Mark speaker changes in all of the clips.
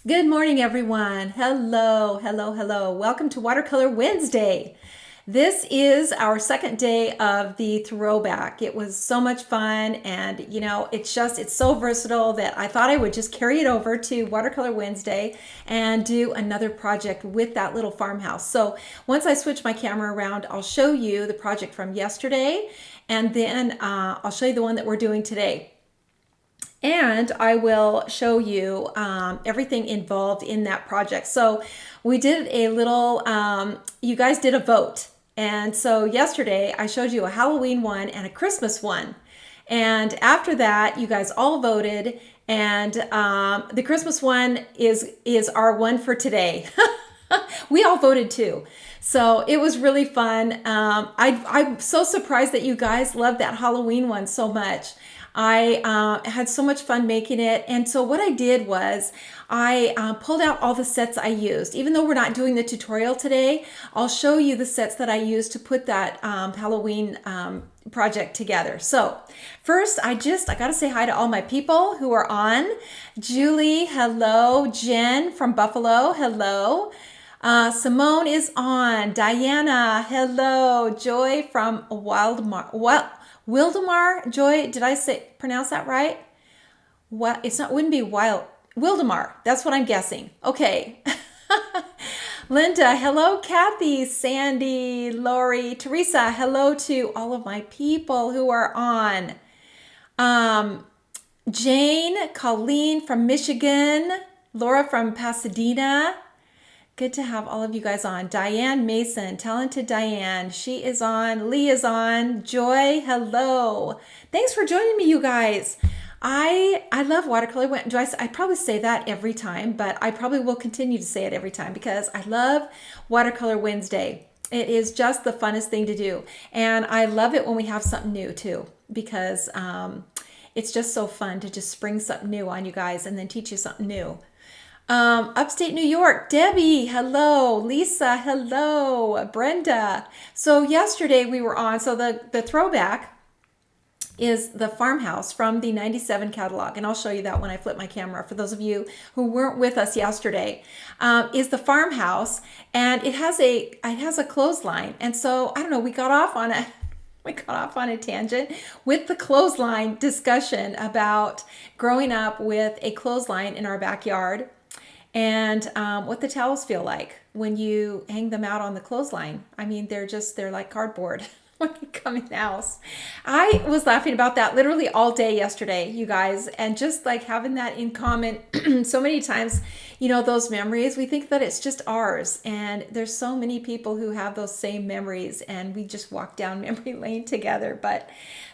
Speaker 1: Good morning, everyone. Hello, hello, hello. Welcome to Watercolor Wednesday. This is our second day of the throwback. It was so much fun, and it's so versatile that I thought I would just carry it over to Watercolor Wednesday and do another project with that little farmhouse. So once I switch my camera around, I'll show you the project from yesterday, and then I'll show you the one that we're doing today. And I will show you everything involved in that project. So we did a little, you guys did a vote. And so yesterday I showed you a Halloween one and a Christmas one. And after that, you guys all voted. And the Christmas one is our one for today. We all voted too. So it was really fun. I'm so surprised that you guys loved that Halloween one so much. I had so much fun making it. And so what I did was I pulled out all the sets I used. Even though we're not doing the tutorial today, I'll show you the sets that I used to put that Halloween project together. So first, I got to say hi to all my people who are on. Julie, hello. Jen from Buffalo, hello. Simone is on. Diana, hello. Joy from Wildemar, Joy, did I pronounce that right? What? Wouldn't be Wildemar. That's what I'm guessing. Okay. Linda, hello. Kathy, Sandy, Lori, Teresa, hello to all of my people who are on. Jane, Colleen from Michigan, Laura from Pasadena. Good to have all of you guys on. Diane Mason, talented Diane. She is on. Lee is on. Joy, hello. Thanks for joining me, you guys. I love watercolor. I probably say that every time, but I probably will continue to say it every time because I love Watercolor Wednesday. It is just the funnest thing to do. And I love it when we have something new too, because it's just so fun to just spring something new on you guys and then teach you something new. Upstate New York, Debbie, hello. Lisa, hello. Brenda. So yesterday we were on, so the throwback is the farmhouse from the 97 catalog. And I'll show you that when I flip my camera. For those of you who weren't with us yesterday, is the farmhouse, and it has a clothesline. And so, I don't know, we got off on a tangent with the clothesline discussion about growing up with a clothesline in our backyard and what the towels feel like when you hang them out on the clothesline. I mean, they're like cardboard when you come in the house. I was laughing about that literally all day yesterday, you guys, and just like having that in common so many times, those memories, we think that it's just ours. And there's so many people who have those same memories, and we just walk down memory lane together. But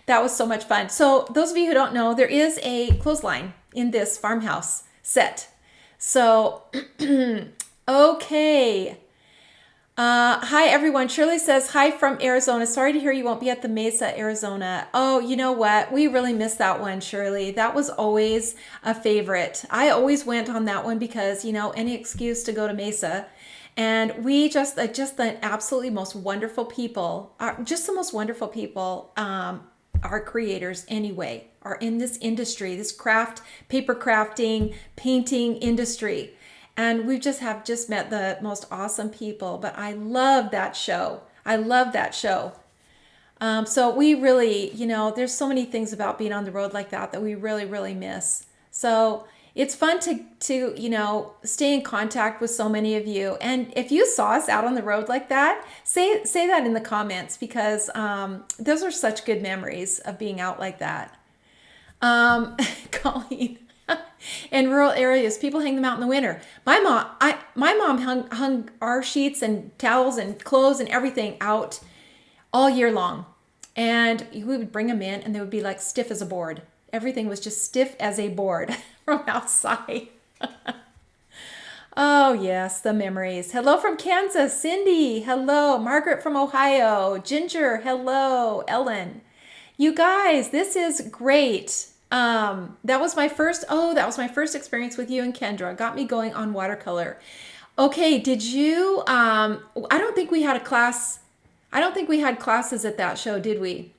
Speaker 1: that was so much fun. So those of you who don't know, there is a clothesline in this farmhouse set. So, okay. Hi, everyone. Shirley says, hi from Arizona. Sorry to hear you won't be at the Mesa, Arizona. Oh, you know what? We really missed that one, Shirley. That was always a favorite. I always went on that one because, any excuse to go to Mesa. And we just the absolutely most wonderful people, just the most wonderful people, our creators anyway, are in this industry, this paper crafting, painting industry. And we just met the most awesome people. But I love that show. So we really, there's so many things about being on the road like that we really, really miss. So it's fun to stay in contact with so many of you. And if you saw us out on the road like that, say that in the comments, because those are such good memories of being out like that. Colleen, in rural areas, people hang them out in the winter. My mom hung our sheets and towels and clothes and everything out all year long. And we would bring them in and they would be like stiff as a board. Everything was just stiff as a board from outside. Oh, yes, the memories. Hello from Kansas, Cindy. Hello, Margaret from Ohio. Ginger, hello. Ellen. You guys, this is great. That was my first experience with you and Kendra. Got me going on watercolor. Okay, did you, I don't think we had classes at that show, did we?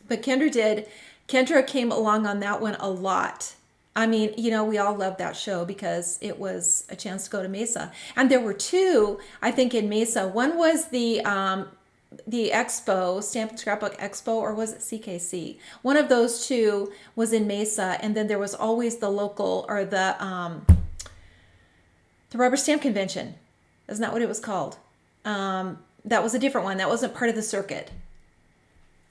Speaker 1: But Kendra did. Kendra came along on that one a lot. I mean, we all loved that show because it was a chance to go to Mesa. And there were two, I think, in Mesa. One was the expo, Stamp and Scrapbook Expo, or was it CKC? One of those two was in Mesa, and then there was always the local, or the Rubber Stamp Convention. Isn't that what it was called? That was a different one. That wasn't part of the circuit.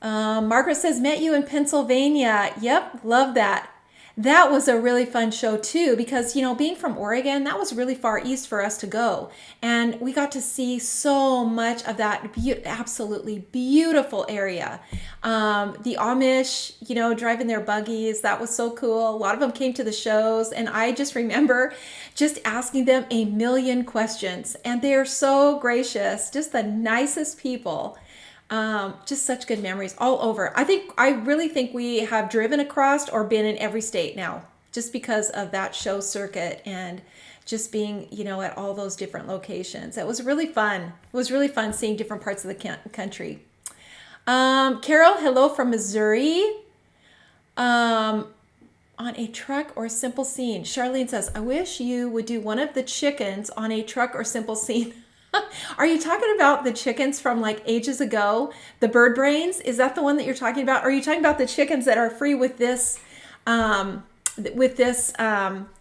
Speaker 1: Margaret says, met you in Pennsylvania. Yep, love that. That was a really fun show too, because, being from Oregon, that was really far east for us to go. And we got to see so much of that absolutely beautiful area. The Amish, driving their buggies, that was so cool. A lot of them came to the shows, and I just remember just asking them a million questions. And they're so gracious, just the nicest people. Just such good memories all over. I really think we have driven across or been in every state now, just because of that show circuit and just being, at all those different locations. It was really fun. It was really fun seeing different parts of the country. Carol, hello from Missouri. On a truck or simple scene. Charlene says, I wish you would do one of the chickens on a truck or simple scene. Are you talking about the chickens from like ages ago? The bird brains? Is that the one that you're talking about? Or are you talking about the chickens that are free with this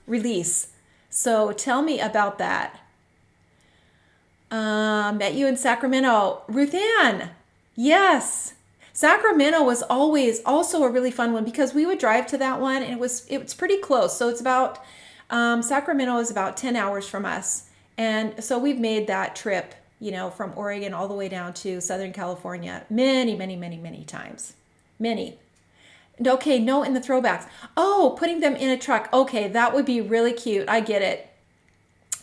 Speaker 1: release? So tell me about that. Met you in Sacramento. Ruth Ann. Yes. Sacramento was always also a really fun one because we would drive to that one, and it's pretty close. So it's about, Sacramento is about 10 hours from us. And so we've made that trip, from Oregon all the way down to Southern California many, many, many, many times. Many. And okay, no in the throwbacks. Oh, putting them in a truck. Okay, that would be really cute. I get it.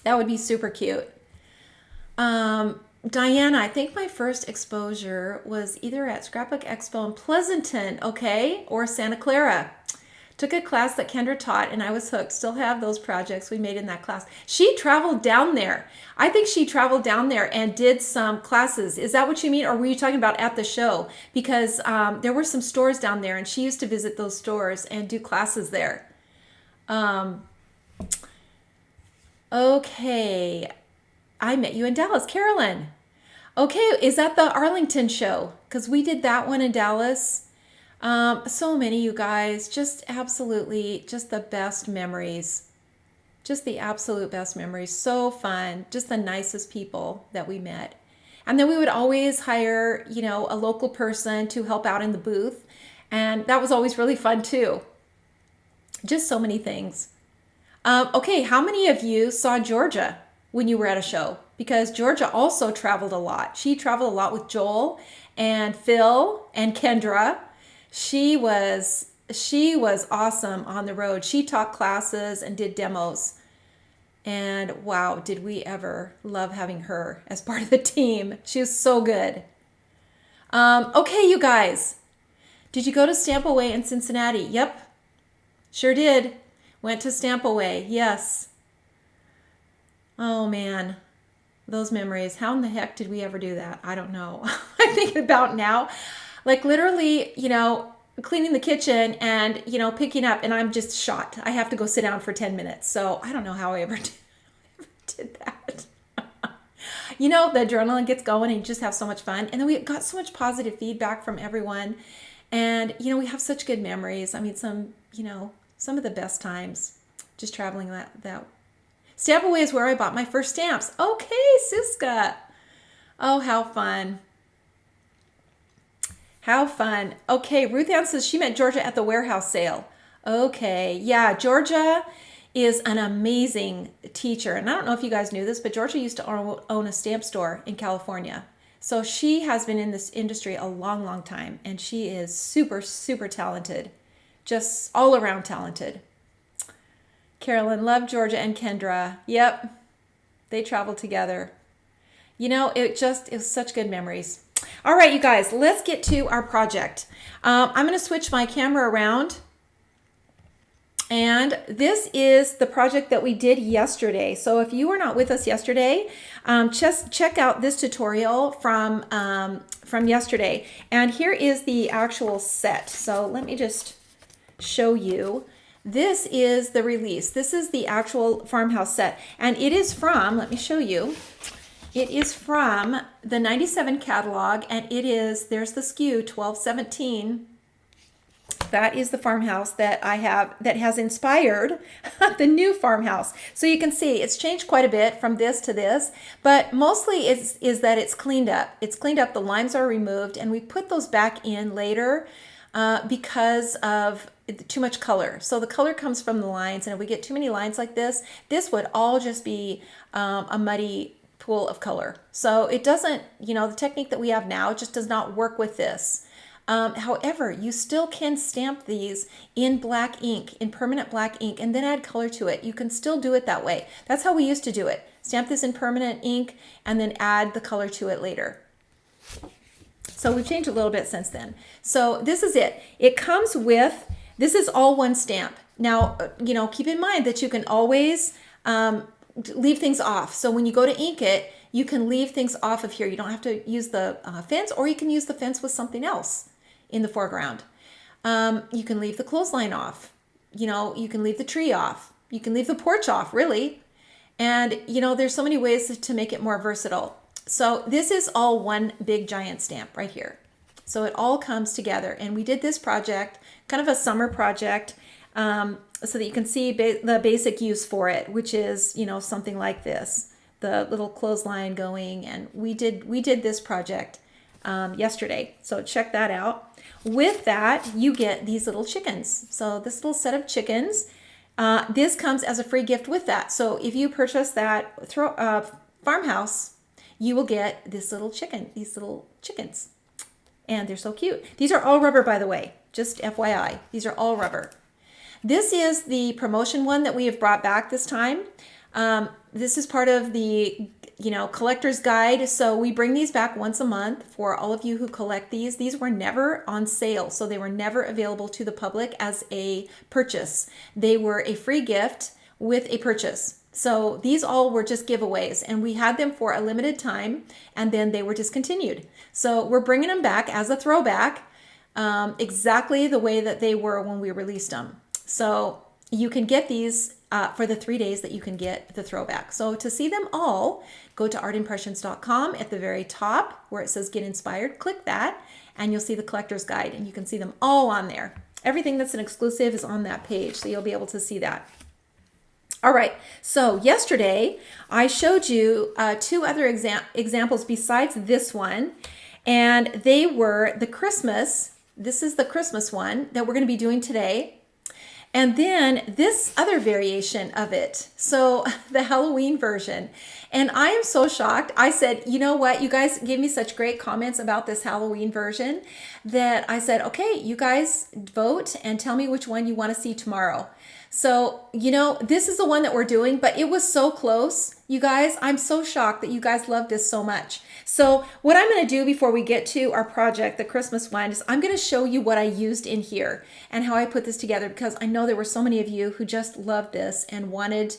Speaker 1: That would be super cute. Diana, I think my first exposure was either at Scrapbook Expo in Pleasanton, okay, or Santa Clara. Took a class that Kendra taught, and I was hooked. Still have those projects we made in that class. She traveled down there. I think she traveled down there and did some classes. Is that what you mean? Or were you talking about at the show? Because there were some stores down there, and she used to visit those stores and do classes there. Okay. I met you in Dallas. Carolyn. Okay, is that the Arlington show? Because we did that one in Dallas. So many, you guys, just absolutely, just the best memories, just the absolute best memories. So fun, just the nicest people that we met. And then we would always hire, a local person to help out in the booth. And that was always really fun too. Just so many things. Okay, how many of you saw Georgia when you were at a show? Because Georgia also traveled a lot. She traveled a lot with Joel and Phil and Kendra. She was awesome on the road. She taught classes and did demos. And wow, did we ever love having her as part of the team. She was so good. Okay, you guys. Did you go to Stamp Away in Cincinnati? Yep, sure did. Went to Stamp Away, yes. Oh man, those memories. How in the heck did we ever do that? I don't know. I'm thinking about now. Like literally, cleaning the kitchen and, picking up, and I'm just shot. I have to go sit down for 10 minutes. So I don't know how I ever did that. The adrenaline gets going and you just have so much fun. And then we got so much positive feedback from everyone. And, we have such good memories. I mean, some of the best times just traveling that. Stamp Away is where I bought my first stamps. Okay, Siska. Oh, how fun. How fun. Okay, Ruth Ann says she met Georgia at the warehouse sale. Okay, yeah, Georgia is an amazing teacher. And I don't know if you guys knew this, but Georgia used to own a stamp store in California. So she has been in this industry a long, long time. And she is super, super talented. Just all around talented. Carolyn, love Georgia and Kendra. Yep, they traveled together. It was such good memories. All right, you guys, let's get to our project. I'm going to switch my camera around. And this is the project that we did yesterday. So if you were not with us yesterday, just check out this tutorial from yesterday. And here is the actual set. So let me just show you. This is the release. This is the actual farmhouse set. And it is from, let me show you. It is from the 97 catalog, and it is, there's the SKU 1217. That is the farmhouse that I have that has inspired the new farmhouse. So you can see it's changed quite a bit from this to this, but mostly is that it's cleaned up. It's cleaned up, the lines are removed, and we put those back in later because of too much color. So the color comes from the lines, and if we get too many lines like this would all just be a muddy pool of color. So it doesn't, the technique that we have now just does not work with this. However, you still can stamp these in black ink, in permanent black ink, and then add color to it. You can still do it that way. That's how we used to do it. Stamp this in permanent ink and then add the color to it later. So we've changed a little bit since then. So this is it. It comes with, this is all one stamp. Now, keep in mind that you can always leave things off. So when you go to ink it, you can leave things off of here. You don't have to use the fence, or you can use the fence with something else in the foreground. You can leave the clothesline off. You can leave the tree off. You can leave the porch off, really. And, there's so many ways to make it more versatile. So this is all one big giant stamp right here. So it all comes together. And we did this project, kind of a summer project, so that you can see the basic use for it, which is, something like this, the little clothesline going. And we did this project yesterday. So check that out. With that, you get these little chickens. So this little set of chickens, this comes as a free gift with that. So if you purchase that farmhouse, you will get this little chicken, these little chickens. And they're so cute. These are all rubber, by the way, just FYI. These are all rubber. This is the promotion one that we have brought back this time. This is part of the collector's guide. So we bring these back once a month for all of you who collect these. These were never on sale, so they were never available to the public as a purchase. They were a free gift with a purchase. So these all were just giveaways, and we had them for a limited time, and then they were discontinued. So we're bringing them back as a throwback, exactly the way that they were when we released them. So you can get these for the 3 days that you can get the throwback. So to see them all, go to artimpressions.com. At the very top where it says Get Inspired, click that, and you'll see the collector's guide, and you can see them all on there. Everything that's an exclusive is on that page, so you'll be able to see that. All right, so yesterday I showed you two other examples besides this one, and they were the Christmas. This is the Christmas one that we're going to be doing today. And then this other variation of it, so the Halloween version. And I am so shocked. I said, you know what? You guys gave me such great comments about this Halloween version that I said, okay, you guys vote and tell me which one you want to see tomorrow. So, this is the one that we're doing, but it was so close. You guys, I'm so shocked that you guys love this so much. So what I'm going to do before we get to our project, the Christmas one, is I'm going to show you what I used in here and how I put this together, because I know there were so many of you who just loved this and wanted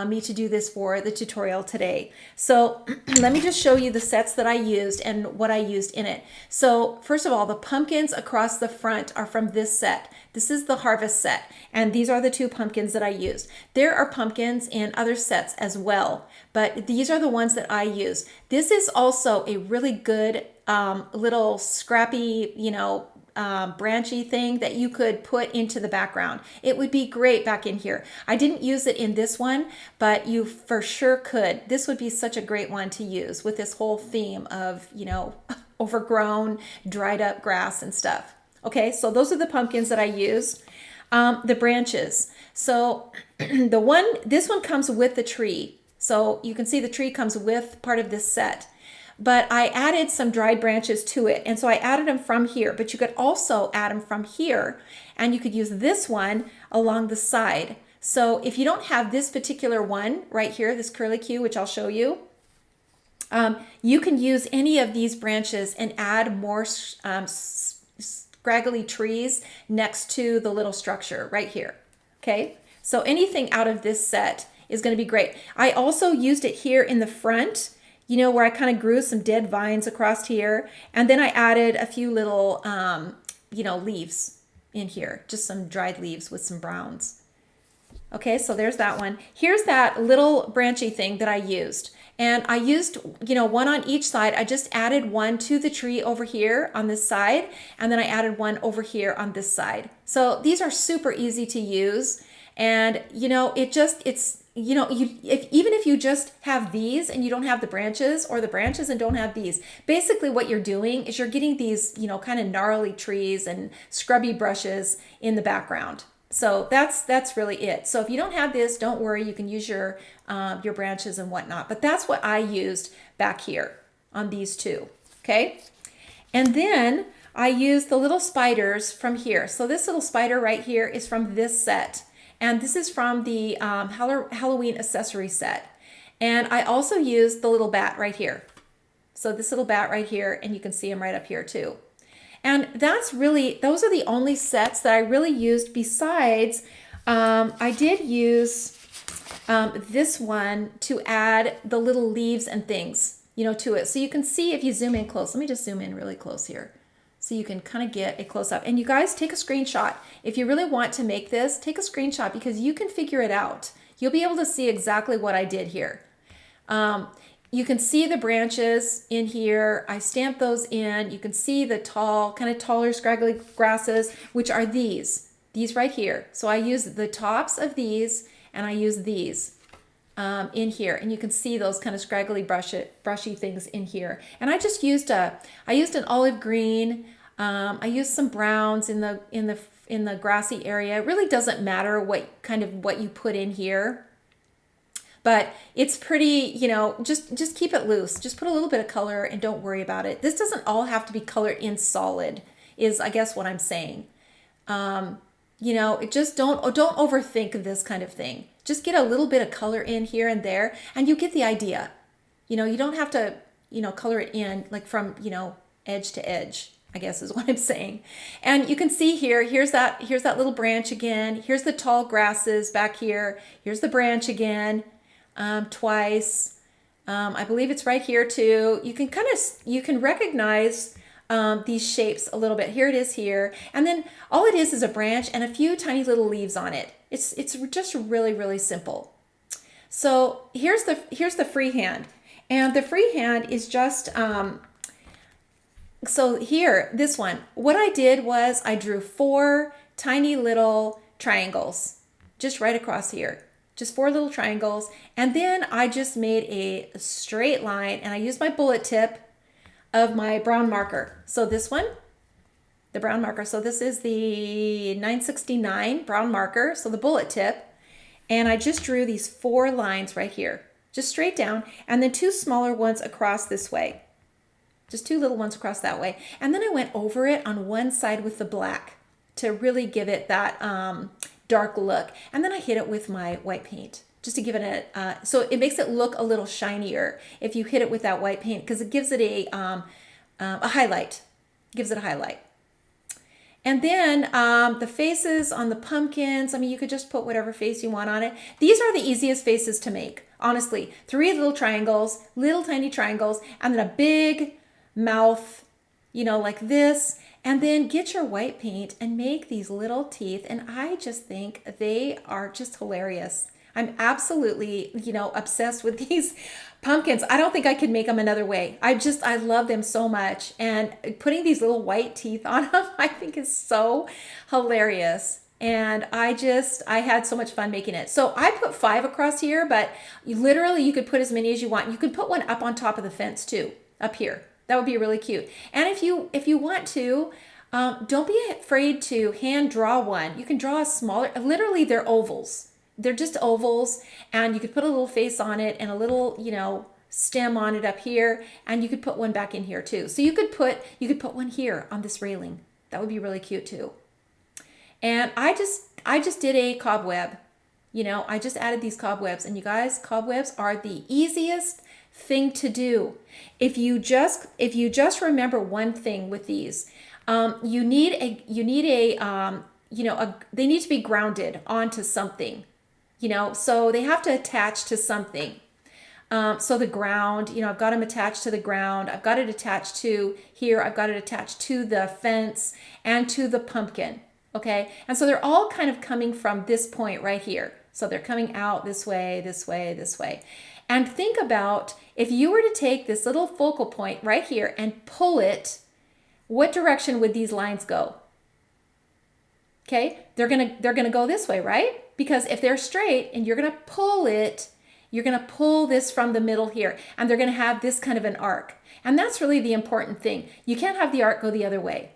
Speaker 1: me to do this for the tutorial today. So let me just show you the sets that I used and what I used in it. So first of all, the pumpkins across the front are from this set. This is the harvest set, and these are the two pumpkins that I used. There are pumpkins in other sets as well, but these are the ones that I used. This is also a really good little scrappy, branchy thing that you could put into the background. It would be great back in here. I didn't use it in this one, but you for sure could. This would be such a great one to use with this whole theme of, overgrown, dried up grass and stuff. Okay, so those are the pumpkins that I used. The branches. So this one comes with the tree. So you can see the tree comes with part of this set. But I added some dried branches to it, and so I added them from here, but you could also add them from here, and you could use this one along the side. So if you don't have this particular one right here, this curlicue, which I'll show you, you can use any of these branches and add more scraggly trees next to the little structure right here. Okay, so anything out of this set is going to be great. I also used it here in the front, where I kind of grew some dead vines across here. And then I added a few little, leaves in here, just some dried leaves with some browns. Okay, so there's that one. Here's that little branchy thing that I used. And I used, one on each side. I just added one to the tree over here on this side, and then I added one over here on this side. So these are super easy to use. And, even if you just have these and you don't have the branches, or the branches and don't have these, basically what you're doing is you're getting these, kind of gnarly trees and scrubby brushes in the background. So that's really it. So if you don't have this, don't worry. You can use your branches and whatnot. But that's what I used back here on these two. Okay. And then I used the little spiders from here. So this little spider right here is from this set. And this is from the Halloween accessory set. And I also used the little bat right here. So this little bat right here, and you can see him right up here too. And those are the only sets that I really used. Besides, I did use this one to add the little leaves and things, to it. So you can see if you zoom in close. Let me just zoom in really close here, so you can kind of get a close up. And you guys take a screenshot. If you really want to make this, take a screenshot, because you can figure it out. You'll be able to see exactly what I did here. You can see the branches in here. I stamped those in. You can see the kind of taller, scraggly grasses, which are these right here. So I use the tops of these, and I use these in here. And you can see those kind of scraggly, brushy things in here. And I just used I used an olive green. I used some browns in the grassy area. It really doesn't matter what you put in here. But it's pretty, just keep it loose. Just put a little bit of color and don't worry about it. This doesn't all have to be colored in solid, is I guess what I'm saying. Just don't overthink this kind of thing. Just get a little bit of color in here and there, and you get the idea. You don't have to, color it in like from, edge to edge, I guess is what I'm saying. And you can see here's that little branch again. Here's the tall grasses back here. Here's the branch again. Twice. I believe it's right here too. You can recognize these shapes a little bit. Here it is here. And then all it is a branch and a few tiny little leaves on it. It's just really, really simple. So here's the freehand. And the freehand is just, so here, this one, what I did was I drew 4 tiny little triangles just right across here. Just 4 little triangles. And then I just made a straight line, and I used my bullet tip of my brown marker. So this one, the brown marker. So this is the 969 brown marker. So the bullet tip. And I just drew these 4 lines right here, just straight down. And then 2 smaller ones across this way. Just 2 little ones across that way. And then I went over it on one side with the black to really give it that dark look. And then I hit it with my white paint just to give it so it makes it look a little shinier if you hit it with that white paint, because it gives it a highlight. Gives it a highlight. And then the faces on the pumpkins, you could just put whatever face you want on it. These are the easiest faces to make, honestly. 3 little triangles, little tiny triangles, and then a big mouth, like this. And then get your white paint and make these little teeth. And I just think they are just hilarious. I'm absolutely, obsessed with these pumpkins. I don't think I could make them another way. I love them so much. And putting these little white teeth on them, I think is so hilarious. And I had so much fun making it. So I put 5 across here, but you could put as many as you want. You could put one up on top of the fence too, up here. That would be really cute. And if you want to, don't be afraid to hand draw one. You can draw a smaller, literally they're ovals. They're just ovals, and you could put a little face on it and a little, stem on it up here, and you could put one back in here too. So you could put one here on this railing. That would be really cute too. And I just did a cobweb. I just added these cobwebs, and you guys, cobwebs are the easiest thing to do. If you just remember one thing with these, they need to be grounded onto something, so they have to attach to something. So the ground, I've got them attached to the ground. I've got it attached to here. I've got it attached to the fence and to the pumpkin. Okay, and so they're all kind of coming from this point right here. So they're coming out this way, this way, this way. And think about if you were to take this little focal point right here and pull it, what direction would these lines go? Okay, they're gonna go this way, right? Because if they're straight and you're gonna pull it, you're gonna pull this from the middle here, and they're gonna have this kind of an arc. And that's really the important thing. You can't have the arc go the other way.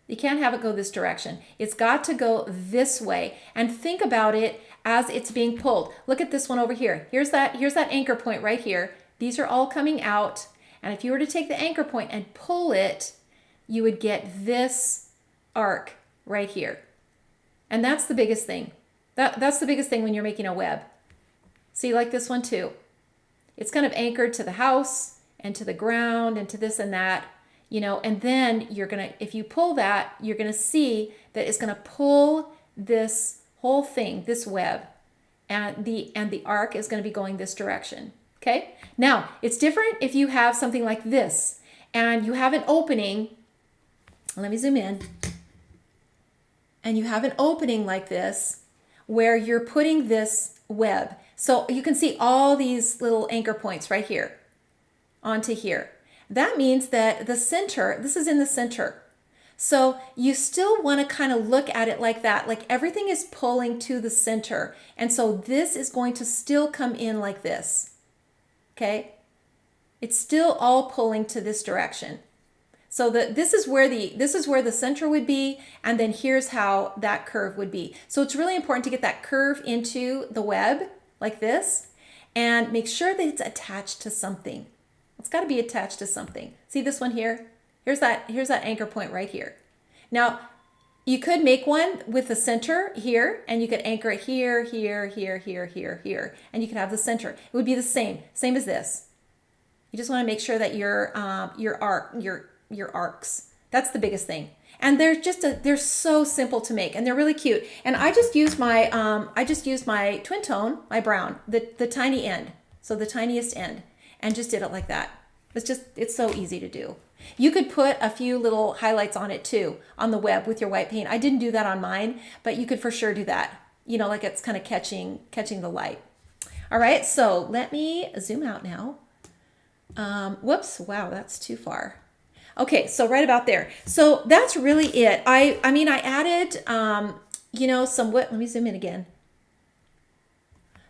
Speaker 1: You can't have it go this direction. It's got to go this way. And think about it as it's being pulled. Look at this one over here. Here's that anchor point right here. These are all coming out. And if you were to take the anchor point and pull it, you would get this arc right here. And that's the biggest thing. That's the biggest thing when you're making a web. See, like this one too. It's kind of anchored to the house and to the ground and to this and that. You know, and then you're gonna, if you pull that, you're gonna see that it's gonna pull this whole thing, this web, and the arc is gonna be going this direction. Okay. Now it's different if you have something like this, and you have an opening. Let me zoom in. And you have an opening like this, where you're putting this web. So you can see all these little anchor points right here, onto here. That means that the center, this is in the center. So you still want to kind of look at it like that, like everything is pulling to the center. And so this is going to still come in like this. Okay? It's still all pulling to this direction. So this is where the center would be, and then here's how that curve would be. So it's really important to get that curve into the web like this, and make sure that it's attached to something. It's got to be attached to something. See this one here? Here's that anchor point right here. Now, you could make one with the center here, and you could anchor it here, here, here, here, here, here, and you could have the center. It would be the same as this. You just want to make sure that your arcs. That's the biggest thing. And they're so simple to make, and they're really cute. And I just used my twin tone, my brown, the tiny end, so the tiniest end, and just did it like that. It's so easy to do. You could put a few little highlights on it too, on the web with your white paint. I didn't do that on mine, but you could for sure do that. You know, like it's kind of catching the light. All right, so let me zoom out now. Whoops, wow, that's too far. Okay, so right about there. So that's really it. I mean, I added, some wood. Let me zoom in again.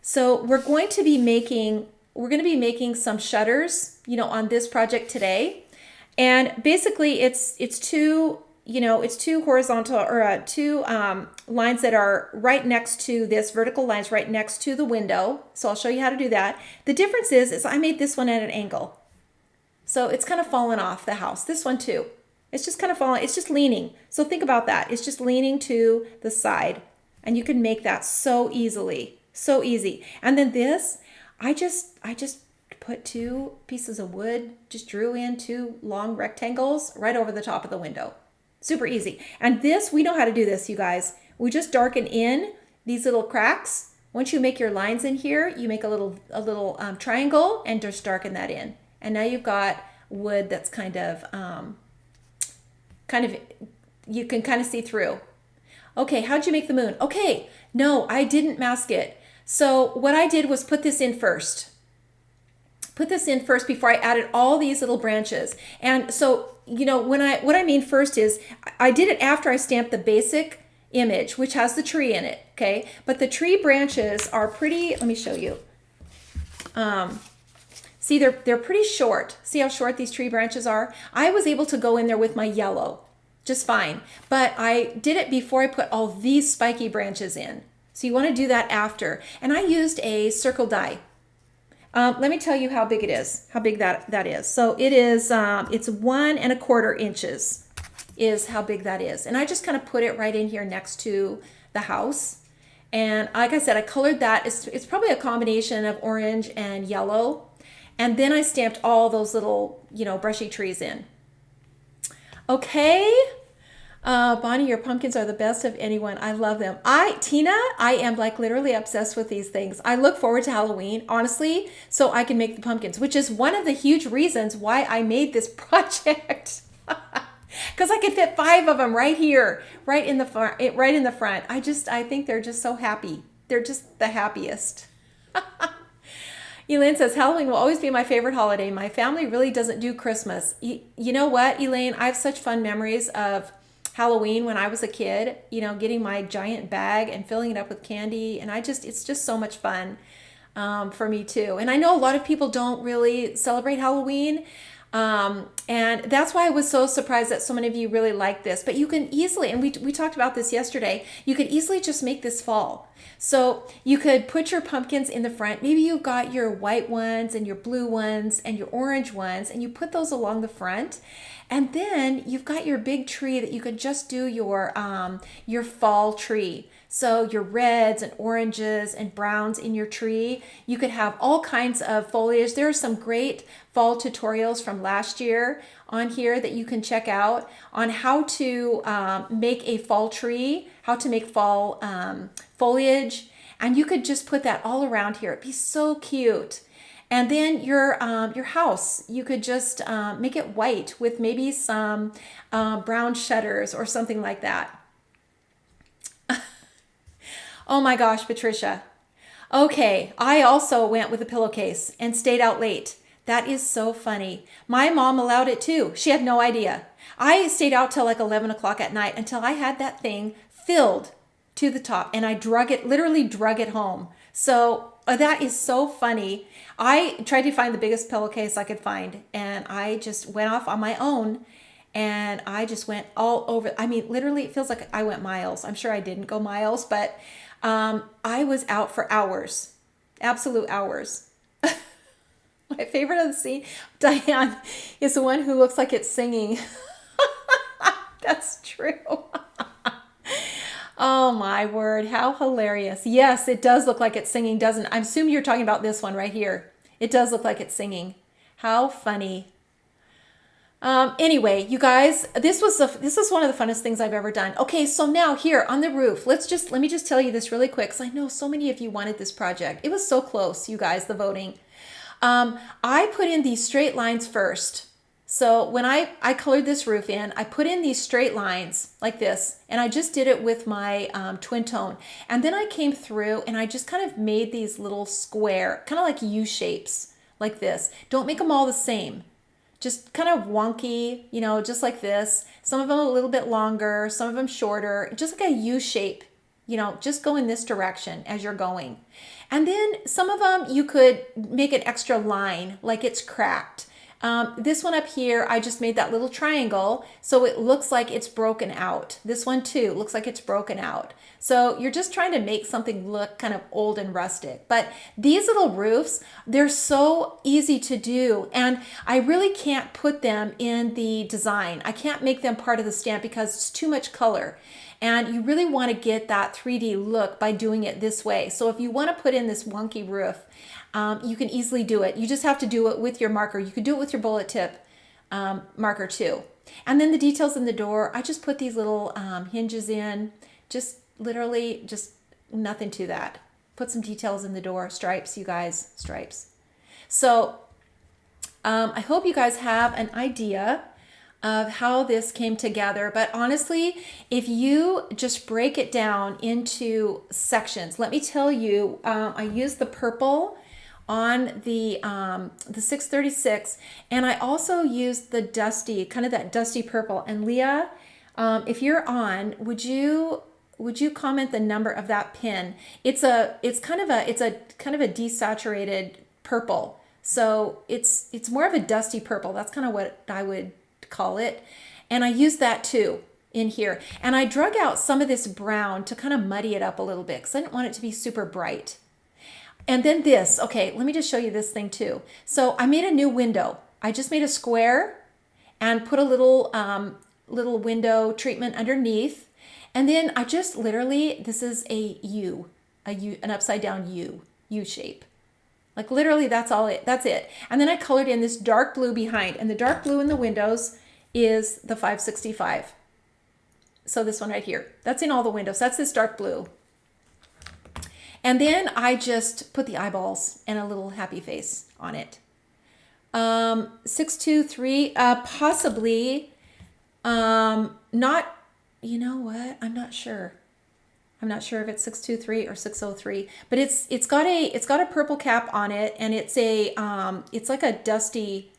Speaker 1: So we're going to be making some shutters, on this project today. And basically it's two horizontal or two lines that are right next to this, vertical lines right next to the window. So I'll show you how to do that. The difference is I made this one at an angle. So it's kind of fallen off the house. This one too. It's just kind of fallen. It's just leaning. So think about that. It's just leaning to the side. And you can make that so easily. So easy. And then this, I just put two pieces of wood, just drew in two long rectangles right over the top of the window. Super easy. And this, we know how to do this, you guys. We just darken in these little cracks. Once you make your lines in here, you make a little triangle and just darken that in. And now you've got wood that's kind of you can kind of see through. Okay, how'd you make the moon? Okay, no, I didn't mask it. So what I did was put this in first. Put this in first before I added all these little branches. And so, what I mean first is I did it after I stamped the basic image, which has the tree in it, okay? But the tree branches are pretty, let me show you. See, they're pretty short. See how short these tree branches are? I was able to go in there with my yellow just fine, but I did it before I put all these spiky branches in. So you want to do that after. And I used a circle die. Let me tell you how big it is, how big that is. So it is, it's 1 1/4 inches is how big that is. And I just kind of put it right in here next to the house. And like I said, I colored that. It's probably a combination of orange and yellow. And then I stamped all those little, brushy trees in. Okay. Bonnie, your pumpkins are the best of anyone. I love them. Tina, I am like literally obsessed with these things. I look forward to Halloween, honestly, so I can make the pumpkins, which is one of the huge reasons why I made this project. because I could fit 5 of them right here, right in the front, right in the front. I think they're just so happy. They're just the happiest. Elaine says, Halloween will always be my favorite holiday. My family really doesn't do Christmas. You know what, Elaine? I have such fun memories of Halloween when I was a kid, getting my giant bag and filling it up with candy. And it's just so much fun for me too. And I know a lot of people don't really celebrate Halloween. And that's why I was so surprised that so many of you really like this. But you can easily, and we talked about this yesterday, you could easily just make this fall. So you could put your pumpkins in the front. Maybe you've got your white ones and your blue ones and your orange ones, and you put those along the front. And then you've got your big tree that you could just do your fall tree. So your reds and oranges and browns in your tree. You could have all kinds of foliage. There are some great fall tutorials from last year on here that you can check out on how to make a fall tree, how to make fall foliage. And you could just put that all around here. It'd be so cute. And then your house, you could just make it white with maybe some brown shutters or something like that. Oh my gosh, Patricia. Okay, I also went with a pillowcase and stayed out late. That is so funny. My mom allowed it too. She had no idea. I stayed out till like 11 o'clock at night until I had that thing filled to the top, and I literally drug it home. So that is so funny. I tried to find the biggest pillowcase I could find, and I just went off on my own, and I just went all over. I mean, literally, it feels like I went miles. I'm sure I didn't go miles, but I was out for hours, absolute hours. My favorite of the scene, Diane, is the one who looks like it's singing. That's true. Oh my word, how hilarious. Yes, it does look like it's singing, doesn't it? I assume you're talking about this one right here. It does look like it's singing. How funny. Anyway, you guys, this is one of the funnest things I've ever done. Okay, so now here on the roof, let me just tell you this really quick, because I know so many of you wanted this project. It was so close, you guys, the voting. I put in these straight lines first. So when I colored this roof in, I put in these straight lines like this, and I just did it with my twin tone. And then I came through and I just kind of made these little square, kind of like U shapes like this. Don't make them all the same. Just kind of wonky, just like this. Some of them a little bit longer, some of them shorter, just like a U shape, just go in this direction as you're going. And then some of them you could make an extra line like it's cracked. This one up here, I just made that little triangle so it looks like it's broken out. This one too looks like it's broken out. So you're just trying to make something look kind of old and rustic. But these little roofs, they're so easy to do. And I really can't put them in the design. I can't make them part of the stamp because it's too much color. And you really want to get that 3D look by doing it this way. So if you want to put in this wonky roof, you can easily do it. You just have to do it with your marker. You could do it with your bullet tip marker too. And then the details in the door, I just put these little hinges in, just literally just nothing to that. Put some details in the door, stripes, you guys, stripes. So I hope you guys have an idea of how this came together. But honestly, if you just break it down into sections, let me tell you, I used the purple on the 636, and I also used the dusty, kind of that dusty purple. And Leah, if you're on, would you comment the number of that pin? It's kind of a desaturated purple. So it's more of a dusty purple. That's kind of what I would call it. And I used that too in here. And I drug out some of this brown to kind of muddy it up a little bit because I didn't want it to be super bright. And then this, okay, let me just show you this thing too. So I made a new window. I just made a square and put a little window treatment underneath. And then I just literally, this is a U, an upside down U shape. Like literally that's it. And then I colored in this dark blue behind, and the dark blue in the windows is the 565. So this one right here, that's in all the windows. That's this dark blue. And then I just put the eyeballs and a little happy face on it. 623, possibly Not, you know what? I'm not sure. I'm not sure if it's 623 or 603, but it's got a purple cap on it, and it's like a dusty.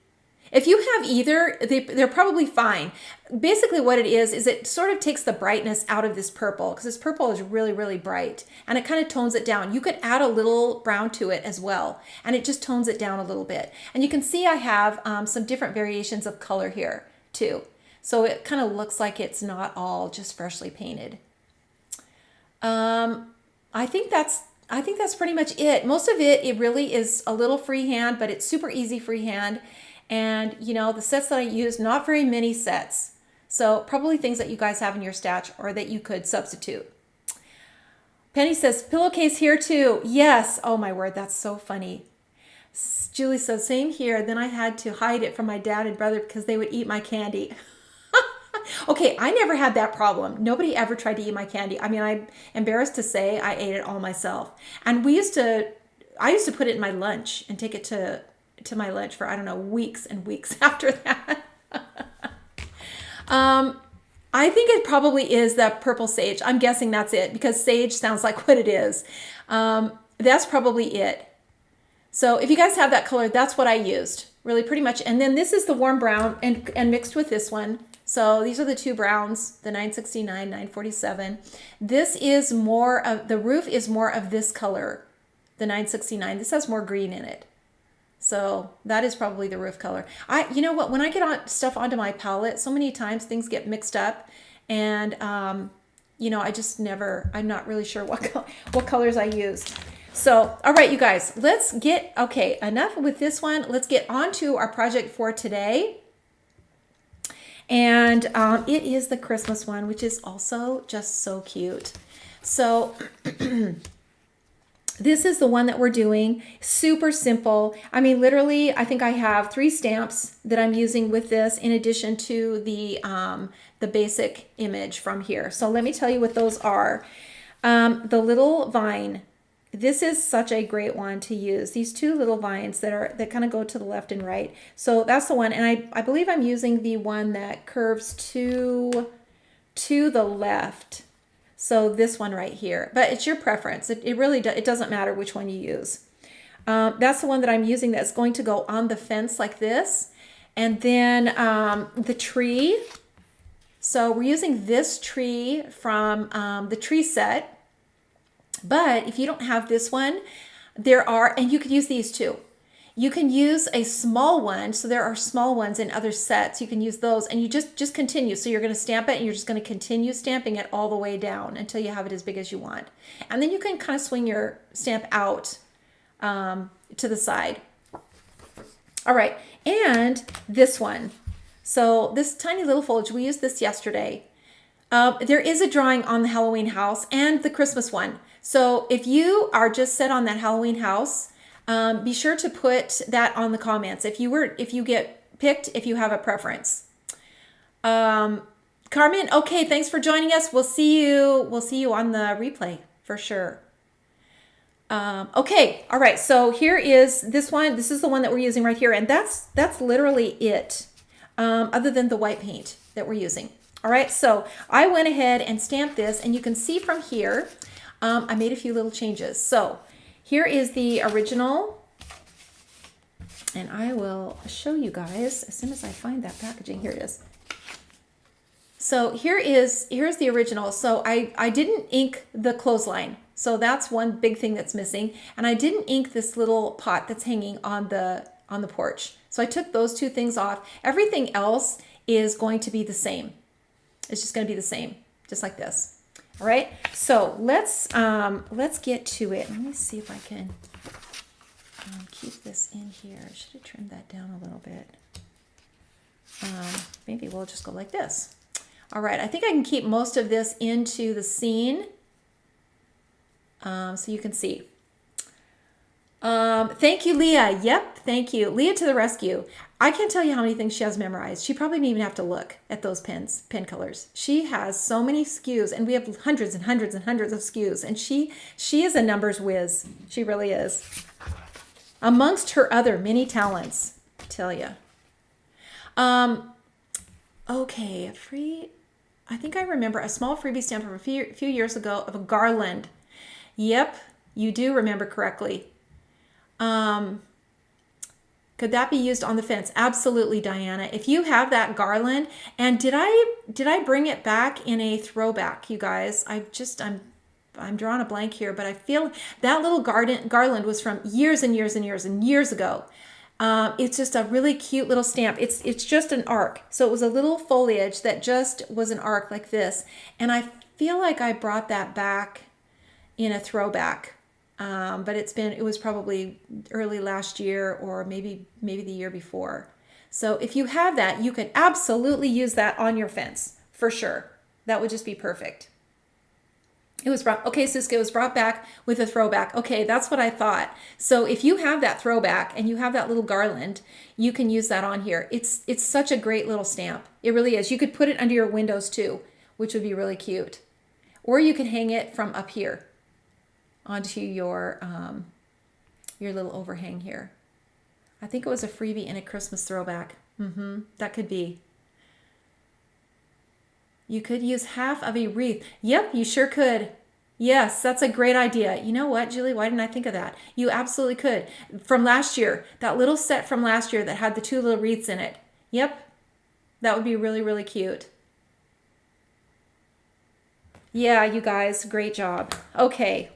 Speaker 1: If you have either, they're probably fine. Basically what it is it sort of takes the brightness out of this purple, because this purple is really, really bright, and it kind of tones it down. You could add a little brown to it as well, and it just tones it down a little bit. And you can see I have some different variations of color here too. So it kind of looks like it's not all just freshly painted. I think that's pretty much it. Most of it really is a little freehand, but it's super easy freehand. And you know, the sets that I use, not very many sets. So probably things that you guys have in your stash or that you could substitute. Penny says, pillowcase here too. Yes. Oh my word, that's so funny. Julie says, same here. Then I had to hide it from my dad and brother because they would eat my candy. Okay, I never had that problem. Nobody ever tried to eat my candy. I mean, I'm embarrassed to say I ate it all myself. And I used to put it in my lunch and take it to my lunch for, I don't know, weeks and weeks after that. I think it probably is that purple sage. I'm guessing that's it, because sage sounds like what it is. That's probably it. So if you guys have that color, that's what I used, really pretty much. And then this is the warm brown and mixed with this one. So these are the two browns, the 969, 947. This is more of, the roof is more of this color, the 969. This has more green in it. So that is probably the roof color. You know what, when I get stuff onto my palette, so many times things get mixed up, and you know, I'm not really sure what colors I use. So, all right, you guys, okay, enough with this one. Let's get on to our project for today. And it is the Christmas one, which is also just so cute. So this is the one that we're doing. Super simple. I mean, literally, I think I have 3 stamps that I'm using with this, in addition to the basic image from here. So let me tell you what those are. The little vine. This is such a great one to use. These 2 little vines that kind of go to the left and right. So that's the one. And I believe I'm using the one that curves to the left. So this one right here, but it's your preference. It really it doesn't matter which one you use. That's the one that I'm using, that's going to go on the fence like this. And then the tree. So we're using this tree from the tree set. But if you don't have this one, and you could use these too. You can use a small one. So there are small ones in other sets. You can use those, and you just continue. So you're going to stamp it, and you're just going to continue stamping it all the way down until you have it as big as you want. And then you can kind of swing your stamp out to the side. All right. And this one. So this tiny little foliage, we used this yesterday. There is a drawing on the Halloween house and the Christmas one. So if you are just set on that Halloween house, be sure to put that on the comments. If you get picked, if you have a preference. Carmen, okay, thanks for joining us. We'll see you on the replay for sure. Okay, all right. So here is this one. This is the one that we're using right here, and that's literally it. Other than the white paint that we're using. All right, so I went ahead and stamped this, and you can see from here, I made a few little changes. So here is the original, and I will show you guys as soon as I find that packaging. Here it is. So here's the original. So I didn't ink the clothesline. So that's one big thing that's missing. And I didn't ink this little pot that's hanging on the porch. So I took those 2 things off. Everything else is going to be the same. It's just going to be the same, just like this. All right. So let's get to it. Let me see if I can keep this in here. I should have trimmed that down a little bit. Maybe we'll just go like this. All right. I think I can keep most of this into the scene, so you can see. Thank you, Leah. Yep. Thank you. Leah to the rescue. I can't tell you how many things she has memorized. She probably didn't even have to look at those pen colors. She has so many SKUs, and we have hundreds and hundreds and hundreds of SKUs, and she is a numbers whiz. She really is. Amongst her other many talents, I tell you. Okay, I think I remember a small freebie stamp from a few years ago of a garland. Yep, you do remember correctly. Could that be used on the fence? Absolutely, Diana. If you have that garland, and did I bring it back in a throwback, you guys? I'm drawing a blank here, but I feel that little garland was from years and years and years and years ago. It's just a really cute little stamp. It's just an arc. So it was a little foliage that just was an arc like this. And I feel like I brought that back in a throwback. But it was probably early last year or maybe the year before. So if you have that, you could absolutely use that on your fence for sure. That would just be perfect. It was brought, okay, Siska, it was brought back with a throwback. Okay, that's what I thought. So if you have that throwback and you have that little garland, you can use that on here. It's such a great little stamp. It really is. You could put it under your windows too, which would be really cute. Or you can hang it from up here onto your little overhang here. I think it was a freebie in a Christmas throwback. That could be. You could use half of a wreath. Yep, you sure could. Yes, that's a great idea. You know what, Julie? Why didn't I think of that? You absolutely could. From last year, that little set from last year that had the two little wreaths in it. Yep, that would be really, really cute. Yeah, you guys, great job. Okay,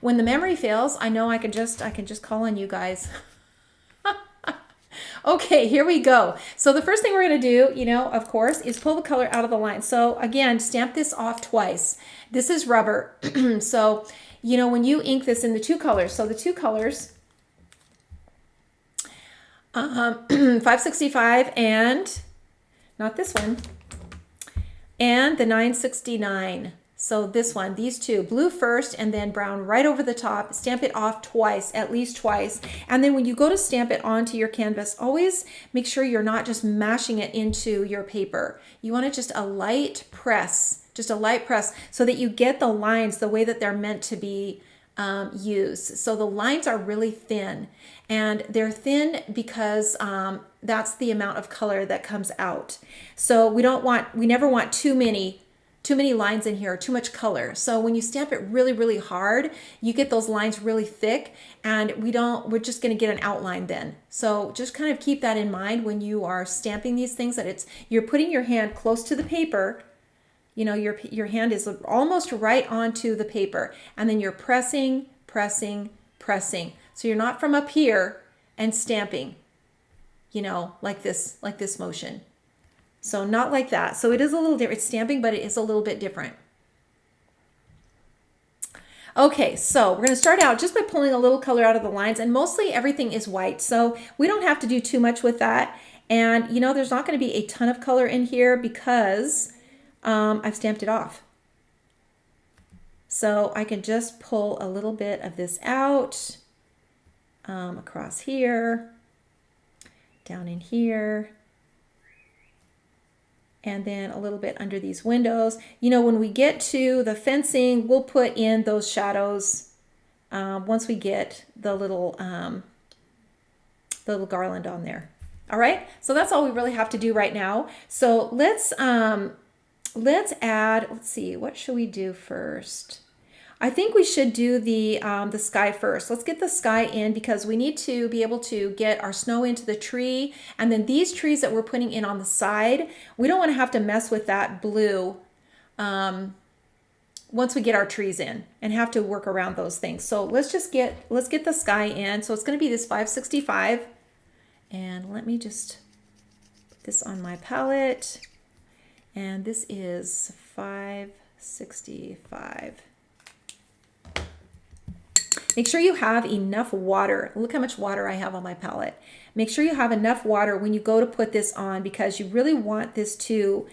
Speaker 1: when the memory fails, I know I can just call on you guys. Okay, here we go. So the first thing we're going to do, of course, is pull the color out of the line. So again, stamp this off twice. This is rubber. So, when you ink this in the two colors, so the two colors, 565 and, not this one, and the 969. So this one, these two, blue first and then brown right over the top. Stamp it off twice, at least twice. And then when you go to stamp it onto your canvas, always make sure you're not just mashing it into your paper. You want it just a light press so that you get the lines the way that they're meant to be used. So the lines are really thin, and they're thin because that's the amount of color that comes out. So we never want too many lines in here, too much color. So when you stamp it really, really hard, you get those lines really thick, and we're just going to get an outline then. So just kind of keep that in mind when you are stamping these things, that you're putting your hand close to the paper. Your hand is almost right onto the paper, and then you're pressing. So you're not from up here and stamping, like this motion. So not like that. So it is a little different. It's stamping, but it is a little bit different. Okay, so we're going to start out just by pulling a little color out of the lines, and mostly everything is white. So we don't have to do too much with that. And there's not going to be a ton of color in here because I've stamped it off. So I can just pull a little bit of this out across here, down in here, and then a little bit under these windows. When we get to the fencing, we'll put in those shadows once we get the little garland on there. All right, so that's all we really have to do right now. So let's add, let's see, what should we do first? I think we should do the sky first. Let's get the sky in because we need to be able to get our snow into the tree. And then these trees that we're putting in on the side, we don't want to have to mess with that blue once we get our trees in and have to work around those things. So let's get the sky in. So it's going to be this 565. And let me just put this on my palette. And this is 565. Make sure you have enough water. Look how much water I have on my palette. Make sure you have enough water when you go to put this on, because you really want this to,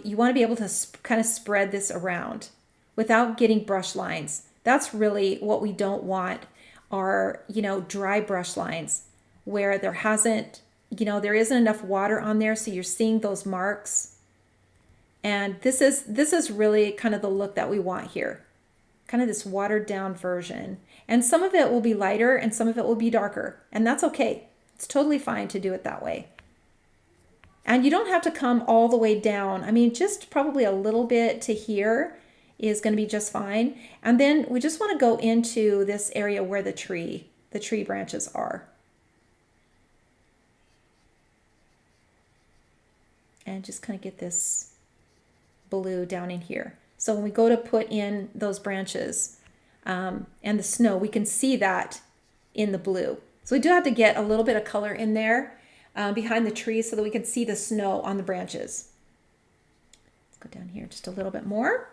Speaker 1: you want to be able to kind of spread this around without getting brush lines. That's really what we don't want, are, dry brush lines where there isn't enough water on there, so you're seeing those marks. And this is really kind of the look that we want here. Kind of this watered down version. And some of it will be lighter and some of it will be darker. And that's okay. It's totally fine to do it that way. And you don't have to come all the way down. I mean, just probably a little bit to here is going to be just fine. And then we just want to go into this area where the tree branches are. And just kind of get this blue down in here. So when we go to put in those branches and the snow, we can see that in the blue. So we do have to get a little bit of color in there behind the tree so that we can see the snow on the branches. Let's go down here just a little bit more.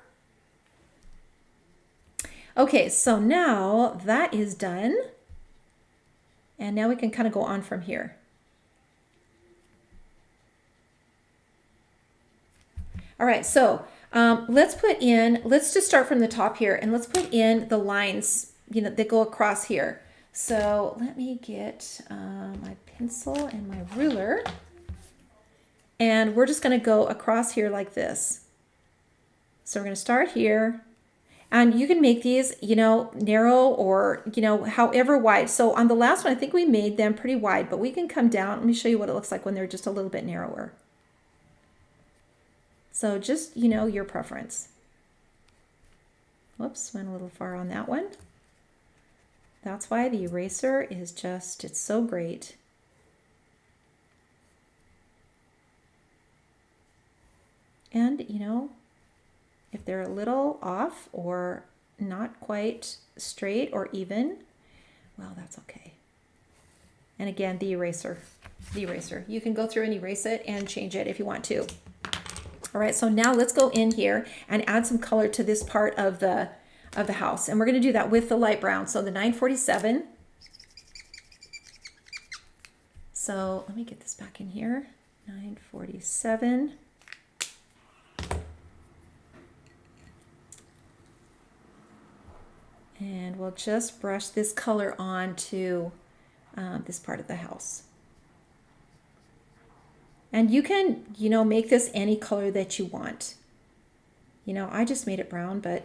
Speaker 1: Okay, so now that is done. And now we can kind of go on from here. All right, so let's just start from the top here and let's put in the lines, that go across here. So let me get my pencil and my ruler, and we're just going to go across here like this. So we're going to start here, and you can make these, narrow or, however wide. So on the last one, I think we made them pretty wide, but we can come down. Let me show you what it looks like when they're just a little bit narrower. So just, your preference. Whoops, went a little far on that one. That's why the eraser is just, it's so great. And, if they're a little off or not quite straight or even, well, that's okay. And again, the eraser. You can go through and erase it and change it if you want to. All right, so now let's go in here and add some color to this part of the house. And we're going to do that with the light brown. So the 947. So let me get this back in here. 947. And we'll just brush this color onto this part of the house. And you can, make this any color that you want. I just made it brown, but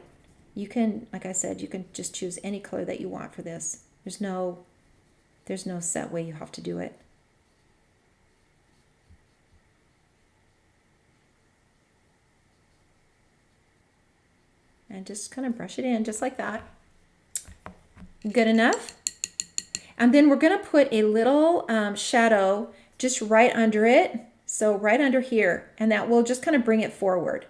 Speaker 1: you can, like I said, you can just choose any color that you want for this. There's no set way you have to do it. And just kind of brush it in just like that. Good enough. And then we're going to put a little shadow just right under it. So right under here, and that will just kind of bring it forward.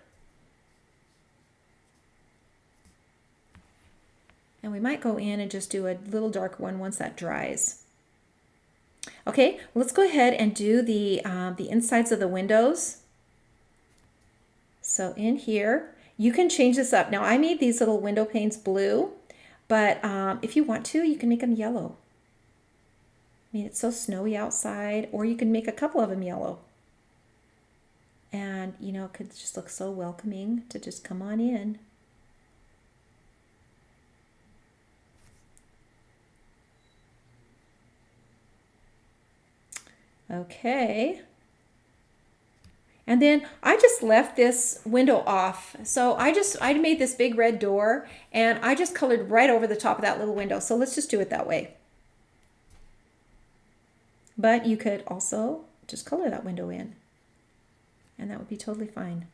Speaker 1: And we might go in and just do a little darker one once that dries. Okay, let's go ahead and do the insides of the windows. So in here, you can change this up. Now I made these little window panes blue, but if you want to, you can make them yellow. I mean, it's so snowy outside, or you can make a couple of them yellow. And, it could just look so welcoming to just come on in. Okay. And then I just left this window off. So I made this big red door and I just colored right over the top of that little window. So let's just do it that way. But you could also just color that window in, and that would be totally fine.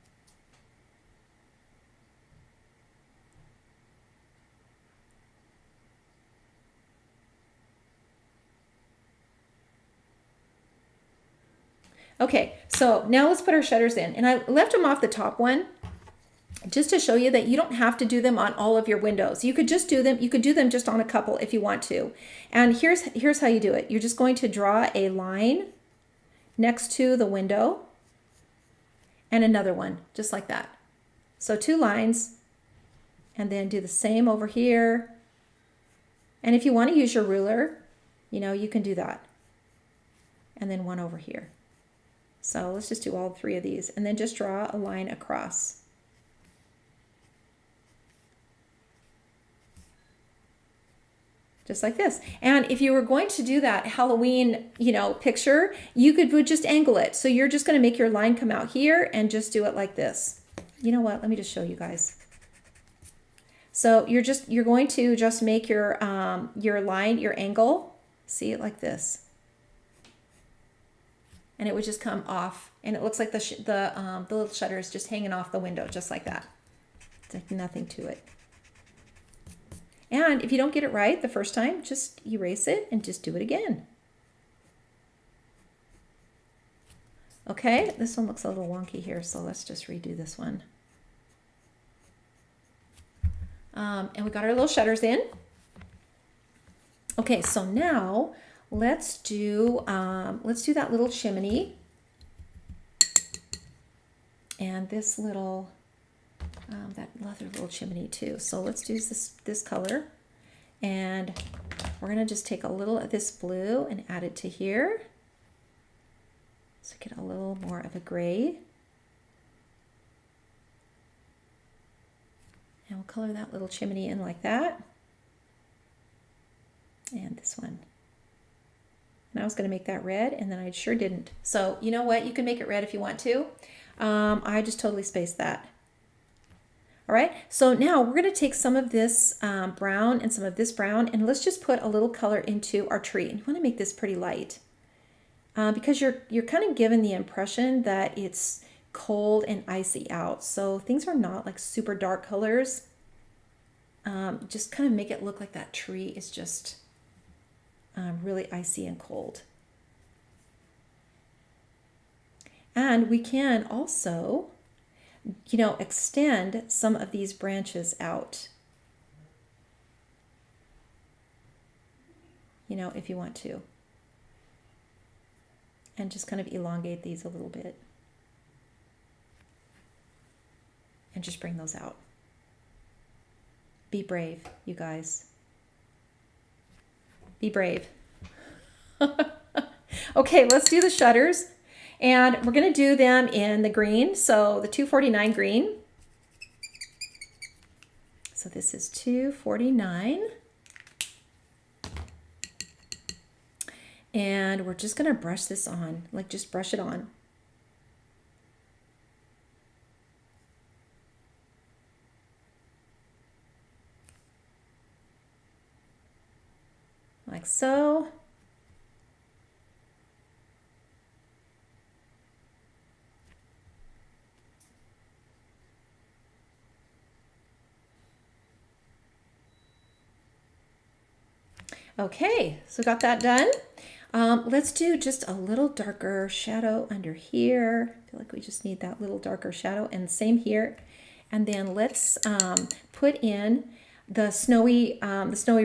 Speaker 1: Okay, so now let's put our shutters in. And I left them off the top one just to show you that you don't have to do them on all of your windows. You could just do them, just on a couple if you want to. And here's how you do it. You're just going to draw a line next to the window and another one, just like that. So 2 lines, and then do the same over here. And if you want to use your ruler, you can do that. And then 1 over here. So let's just do all 3 of these, and then just draw a line across. Just like this. And if you were going to do that Halloween, picture, you would just angle it. So you're just going to make your line come out here and just do it like this. You know what? Let me just show you guys. So you're going to just make your line, your angle, see it like this. and it would just come off, and it looks like the little shutter is just hanging off the window, just like that. It's like nothing to it. And if you don't get it right the first time, just erase it and just do it again. Okay, this one looks a little wonky here, so let's just redo this one. And we got our little shutters in. Okay, so now let's do that little chimney and this little that other little chimney too. So let's do this color, and we're gonna just take a little of this blue and add it to here. So get a little more of a gray. And we'll color that little chimney in like that. And this one. And I was going to make that red, and then I sure didn't. So you know what? You can make it red if you want to. I just totally spaced that. All right. So now we're going to take some of this brown and some of this brown, and let's just put a little color into our tree. And you want to make this pretty light because you're kind of given the impression that it's cold and icy out. So things are not like super dark colors. Just kind of make it look like that tree is just really icy and cold. And we can also, extend some of these branches out, if you want to. And just kind of elongate these a little bit. And just bring those out. Be brave, you guys. Be brave. Okay, let's do the shutters. And we're going to do them in the green. So the 249 green. So this is 249. And we're just going to brush this on, like just brush it on. Like so. Okay, so got that done. Let's do just a little darker shadow under here. I feel like we just need that little darker shadow, and same here. And then let's put in the snowy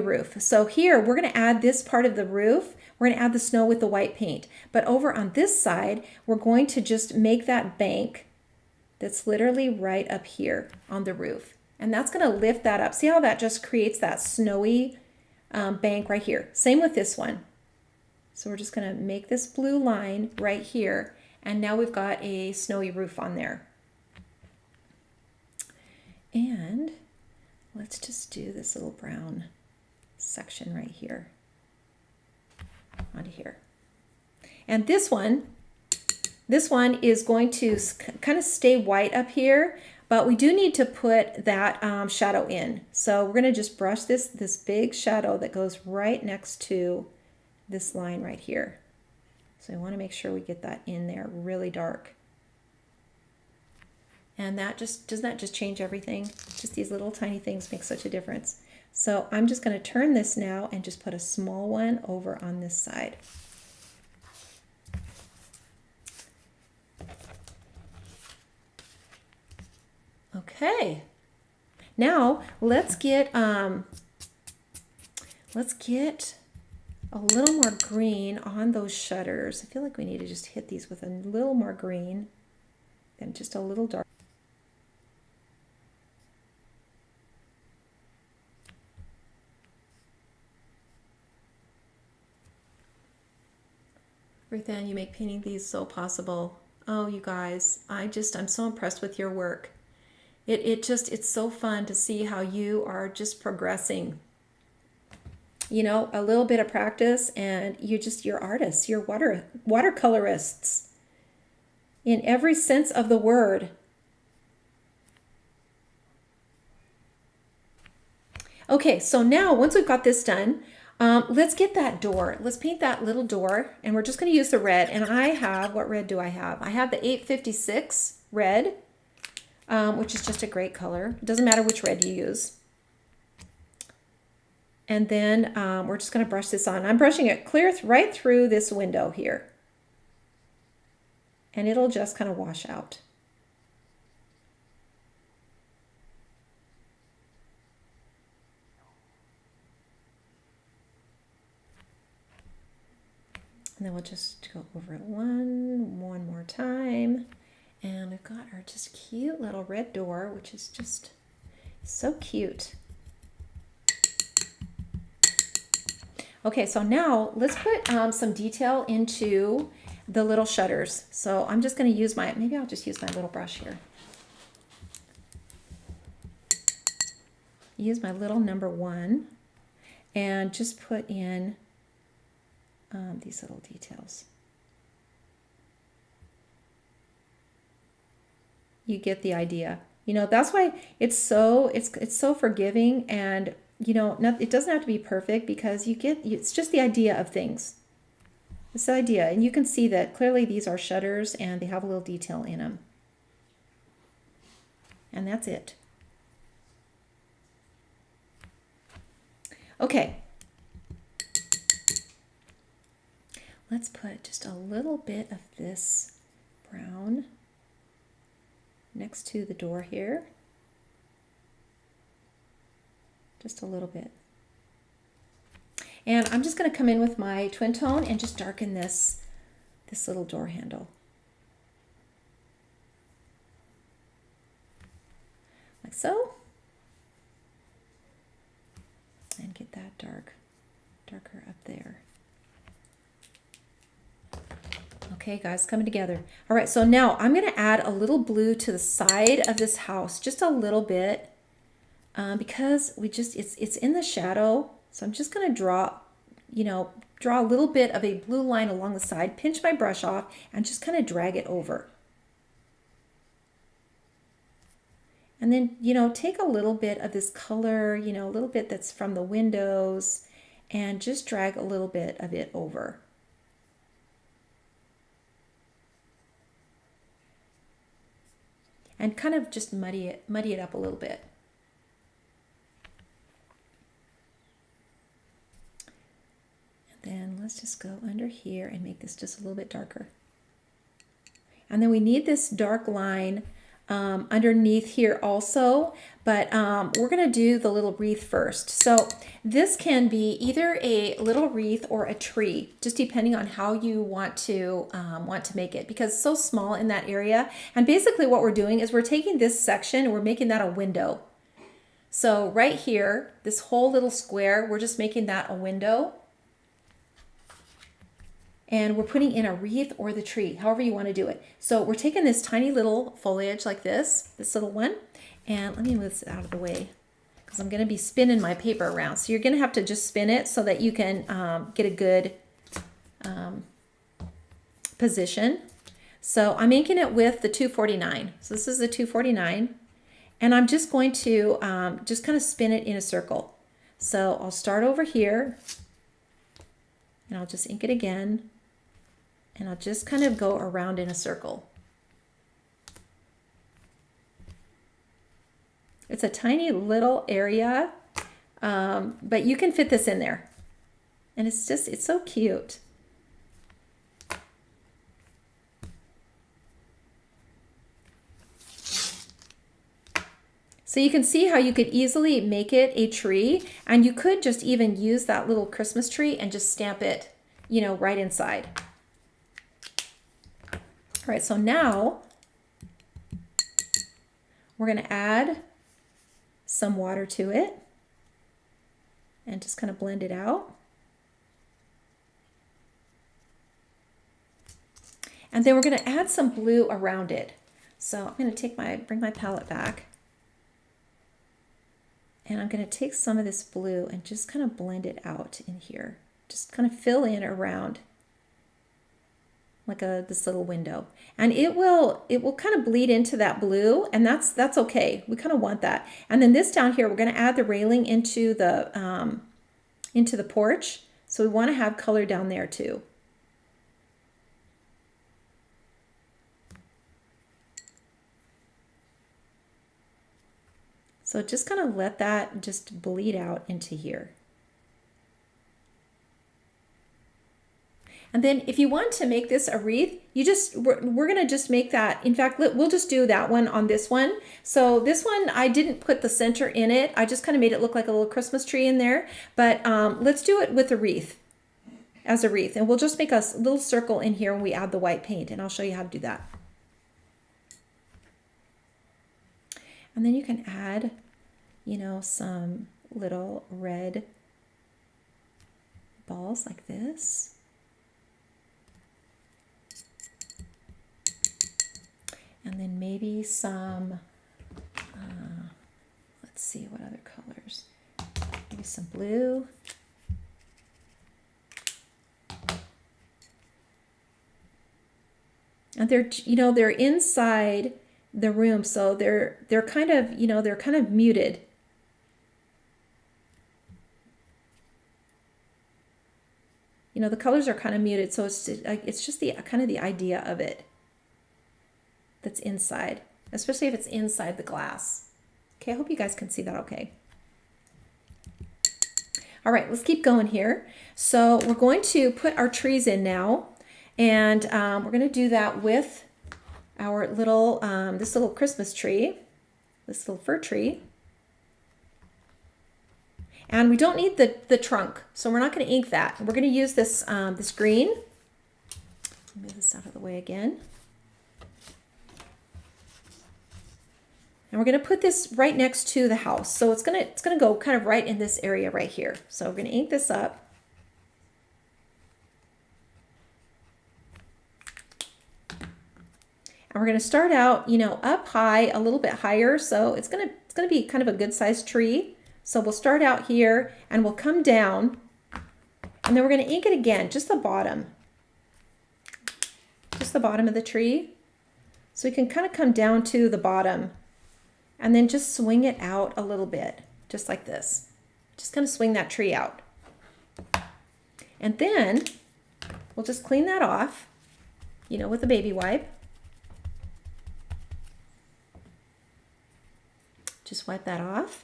Speaker 1: roof. So here we're going to add this part of the roof. We're going to add the snow with the white paint. But over on this side, we're going to just make that bank that's literally right up here on the roof. And that's going to lift that up. See how that just creates that snowy bank right here. Same with this one. So we're just going to make this blue line right here. And now we've got a snowy roof on there. And let's just do this little brown section right here onto here. And this one is going to kind of stay white up here, but we do need to put that shadow in. So we're going to just brush this big shadow that goes right next to this line right here. So we want to make sure we get that in there really dark. And doesn't that just change everything? Just these little tiny things make such a difference. So I'm just going to turn this now and just put a small one over on this side. Okay. Now let's get a little more green on those shutters. I feel like we need to just hit these with a little more green and just a little dark. Ruthann, you make painting these so possible. Oh, you guys, I'm so impressed with your work. It's so fun to see how you are just progressing. A little bit of practice and you're artists, you're watercolorists in every sense of the word. Okay, so now once we've got this done, Let's get that door. Let's paint that little door, and we're just going to use the red. And I have, what red do I have? I have the 856 red, which is just a great color. It doesn't matter which red you use. And then we're just going to brush this on. I'm brushing it clear right through this window here. And it'll just kind of wash out. And then we'll just go over it one more time. And we've got our just cute little red door, which is just so cute. Okay, so now let's put some detail into the little shutters. So I'm just going to use maybe I'll just use my little brush here. Use my little number 1 and just put in these little details. You get the idea. You know, that's why it's so forgiving, and you know, it doesn't have to be perfect, because it's just the idea of things. It's the idea, and you can see that clearly these are shutters and they have a little detail in them. And that's it. Okay. Let's put just a little bit of this brown next to the door here. Just a little bit. And I'm just going to come in with my twin tone and just darken this little door handle. Like so. And get that darker up there. Okay, guys, coming together. All right, so now I'm going to add a little blue to the side of this house, just a little bit, because it's in the shadow. So I'm just going to draw a little bit of a blue line along the side, pinch my brush off, and just kind of drag it over. And then, take a little bit of this color, a little bit that's from the windows, and just drag a little bit of it over. And kind of just muddy it up a little bit. And then let's just go under here and make this just a little bit darker. And then we need this dark line underneath here also, but we're going to do the little wreath first. So this can be either a little wreath or a tree, just depending on how you want to make it, because it's so small in that area. And basically what we're doing is we're taking this section and we're making that a window. So right here, this whole little square, we're just making that a window. And we're putting in a wreath or the tree, however you want to do it. So we're taking this tiny little foliage like this little one, and let me move this out of the way because I'm going to be spinning my paper around. So you're going to have to just spin it so that you can get a good position. So I'm inking it with the 249. So this is the 249, and I'm just going to just kind of spin it in a circle. So I'll start over here, and I'll just ink it again. And I'll just kind of go around in a circle. It's a tiny little area, but you can fit this in there. And it's so cute. So you can see how you could easily make it a tree, and you could just even use that little Christmas tree and just stamp it, right inside. All right, so now we're going to add some water to it and just kind of blend it out. And then we're going to add some blue around it. So I'm going to bring my palette back, and I'm going to take some of this blue and just kind of blend it out in here. Just kind of fill in around like this little window, and it will kind of bleed into that blue, and that's okay. We kind of want that. And then this down here, we're going to add the railing into the into the porch. So we want to have color down there too. So just kind of let that just bleed out into here. And then if you want to make this a wreath, we're going to just make that. In fact, we'll just do that one on this one. So this one, I didn't put the center in it. I just kind of made it look like a little Christmas tree in there. But let's do it with a wreath, as a wreath. And we'll just make a little circle in here when we add the white paint. And I'll show you how to do that. And then you can add, you know, some little red balls like this. And then maybe some, let's see, what other colors? Maybe some blue. And they're, you know, they're inside the room, so they're kind of, you know, they're kind of muted. You know, the colors are kind of muted, so it's just the kind of the idea of it that's inside, especially if it's inside the glass. Okay, I hope you guys can see that okay. All right, let's keep going here. So we're going to put our trees in now, and we're going to do that with our little, this little Christmas tree, this little fir tree. And we don't need the trunk, so we're not going to ink that. We're going to use this, this green. Move this out of the way again. And we're going to put this right next to the house. So it's going to go kind of right in this area right here. So we're going to ink this up. And we're going to start out, you know, up high, a little bit higher. So it's going to be kind of a good sized tree. So we'll start out here and we'll come down, and then we're going to ink it again, just the bottom of the tree. So we can kind of come down to the bottom. And then just swing it out a little bit, just like this. Just kind of swing that tree out. And then we'll just clean that off, you know, with a baby wipe. Just wipe that off.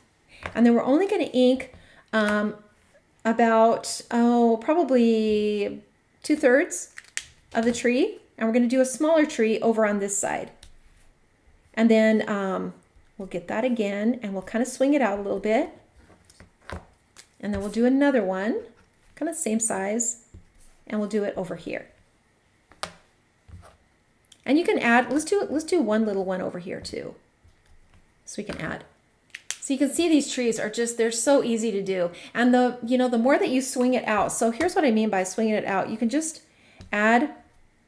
Speaker 1: And then we're only going to ink about, probably 2/3 of the tree. And we're going to do a smaller tree over on this side. And then we'll get that again, and we'll kind of swing it out a little bit. And then we'll do another one, kind of same size, and we'll do it over here. And you can add, let's do one little one over here too. So we can add. So you can see these trees are just, they're so easy to do. And the more that you swing it out, so here's what I mean by swinging it out. You can just add,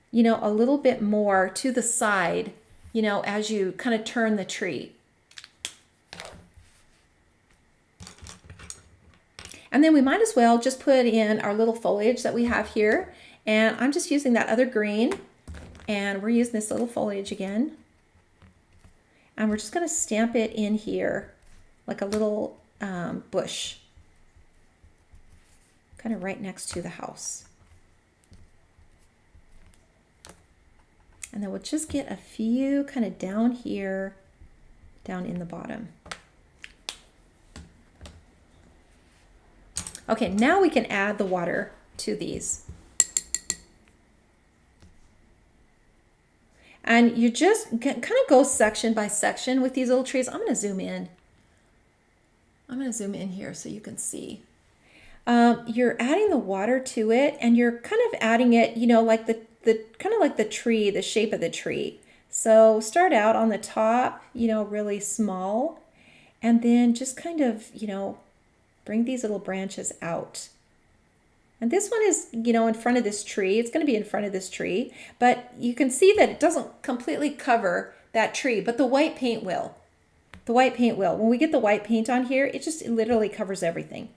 Speaker 1: you know, a little bit more to the side, you know, as you kind of turn the tree. And then we might as well just put in our little foliage that we have here. And I'm just using that other green, and we're using this little foliage again. And we're just going to stamp it in here like a little bush, kind of right next to the house. And then we'll just get a few kind of down here, down in the bottom. Okay, now we can add the water to these. And you just kind of go section by section with these little trees. I'm going to zoom in. I'm going to zoom in here so you can see. You're adding the water to it, and you're kind of adding it, you know, like the kind of like the tree, the shape of the tree. So start out on the top, you know, really small, and then just kind of, you know, bring these little branches out. And this one is, you know, in front of this tree. It's going to be in front of this tree, but you can see that it doesn't completely cover that tree, but the white paint will. The white paint will. When we get the white paint on here, it literally covers everything.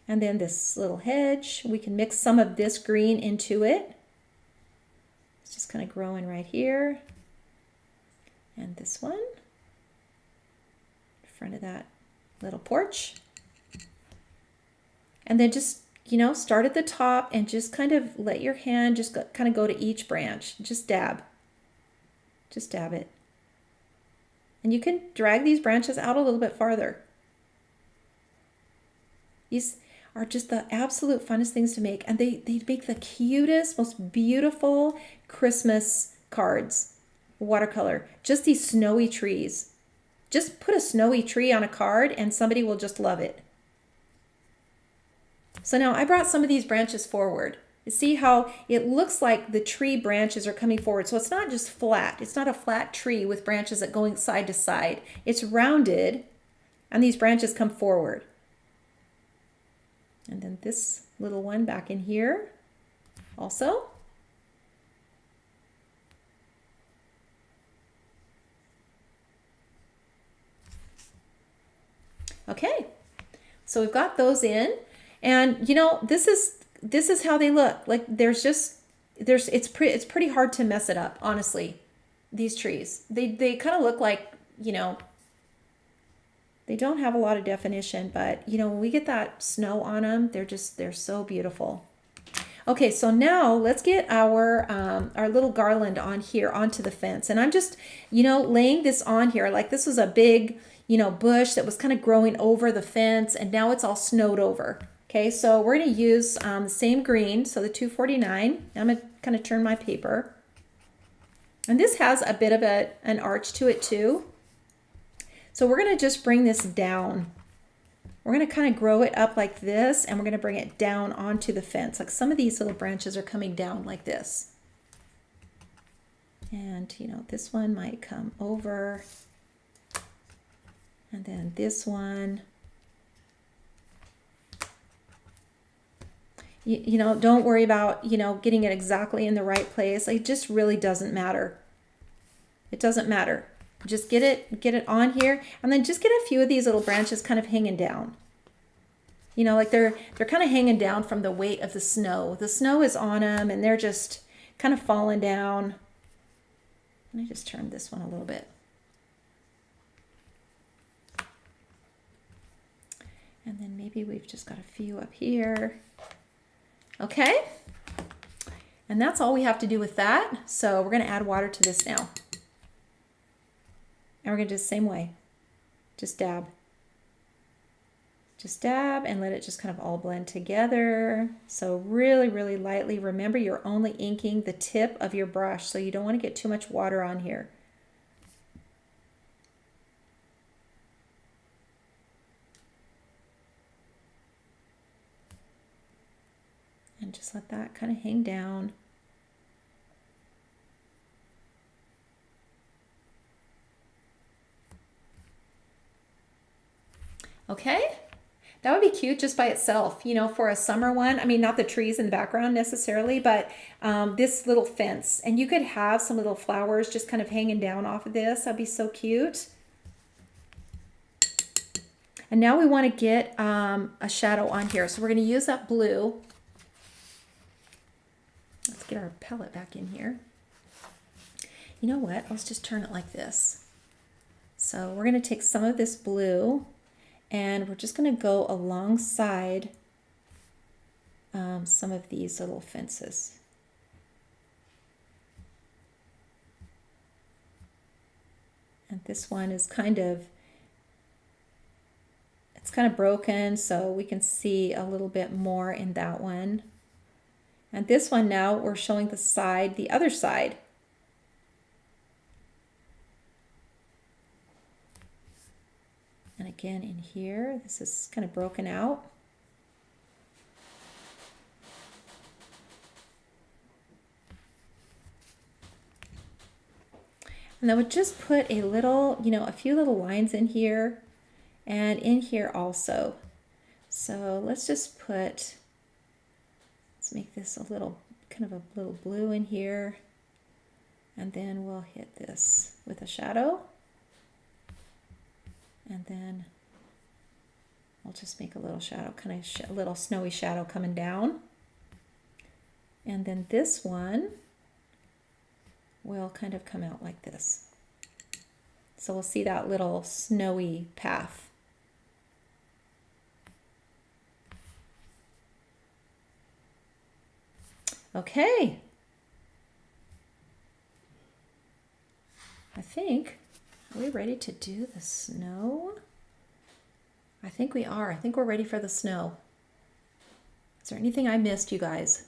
Speaker 1: And then this little hedge, we can mix some of this green into it. It's just kind of growing right here. And this one, in front of that little porch. And then just, start at the top and just kind of let your hand just kind of go to each branch. Just dab. Just dab it. And you can drag these branches out a little bit farther. These are just the absolute funnest things to make. And they make the cutest, most beautiful Christmas cards. Watercolor. Just these snowy trees. Just put a snowy tree on a card and somebody will just love it. So now I brought some of these branches forward. You see how it looks like the tree branches are coming forward. So it's not just flat. It's not a flat tree with branches that going side to side. It's rounded and these branches come forward. And then this little one back in here also. Okay, so we've got those in. And this is how they look. Like it's pretty hard to mess it up, honestly. These trees, they kind of look like, they don't have a lot of definition, but when we get that snow on them, they're so beautiful. Okay, so now let's get our little garland on here onto the fence. And I'm just, laying this on here. Like this was a big, bush that was kind of growing over the fence and now it's all snowed over. Okay, so we're going to use the same green, so the 249. I'm going to kind of turn my paper. And this has a bit of an arch to it too. So we're going to just bring this down. We're going to kind of grow it up like this and we're going to bring it down onto the fence. Like some of these little branches are coming down like this. And, this one might come over. And then this one. Don't worry about, getting it exactly in the right place. It just really doesn't matter. It doesn't matter. Just get it on here and then just get a few of these little branches kind of hanging down. Like they're kind of hanging down from the weight of the snow. The snow is on them and they're just kind of falling down. Let me just turn this one a little bit. And then maybe we've just got a few up here. Okay, and that's all we have to do with that. So we're going to add water to this now. And we're going to do the same way. Just dab. Just dab and let it just kind of all blend together. So really, really lightly. Remember, you're only inking the tip of your brush, so you don't want to get too much water on here. And just let that kind of hang down. Okay, that would be cute just by itself, for a summer one. I mean, not the trees in the background necessarily, but this little fence. And you could have some little flowers just kind of hanging down off of this. That'd be so cute. And now we want to get a shadow on here. So we're going to use that blue. Let's get our palette back in here. You know what? Let's just turn it like this. So we're going to take some of this blue and we're just going to go alongside some of these little fences. And this one is it's kind of broken, so we can see a little bit more in that one. And this one now we're showing the other side. And again in here, this is kind of broken out. And then we'll just put a little, a few little lines in here and in here also. So let's just let's make this a little, kind of a little blue in here. And then we'll hit this with a shadow. And then I'll just make a little shadow, kind of a little snowy shadow coming down. And then this one will kind of come out like this. So we'll see that little snowy path. Okay. I think, are we ready to do the snow? I think we are. I think we're ready for the snow. Is there anything I missed, you guys?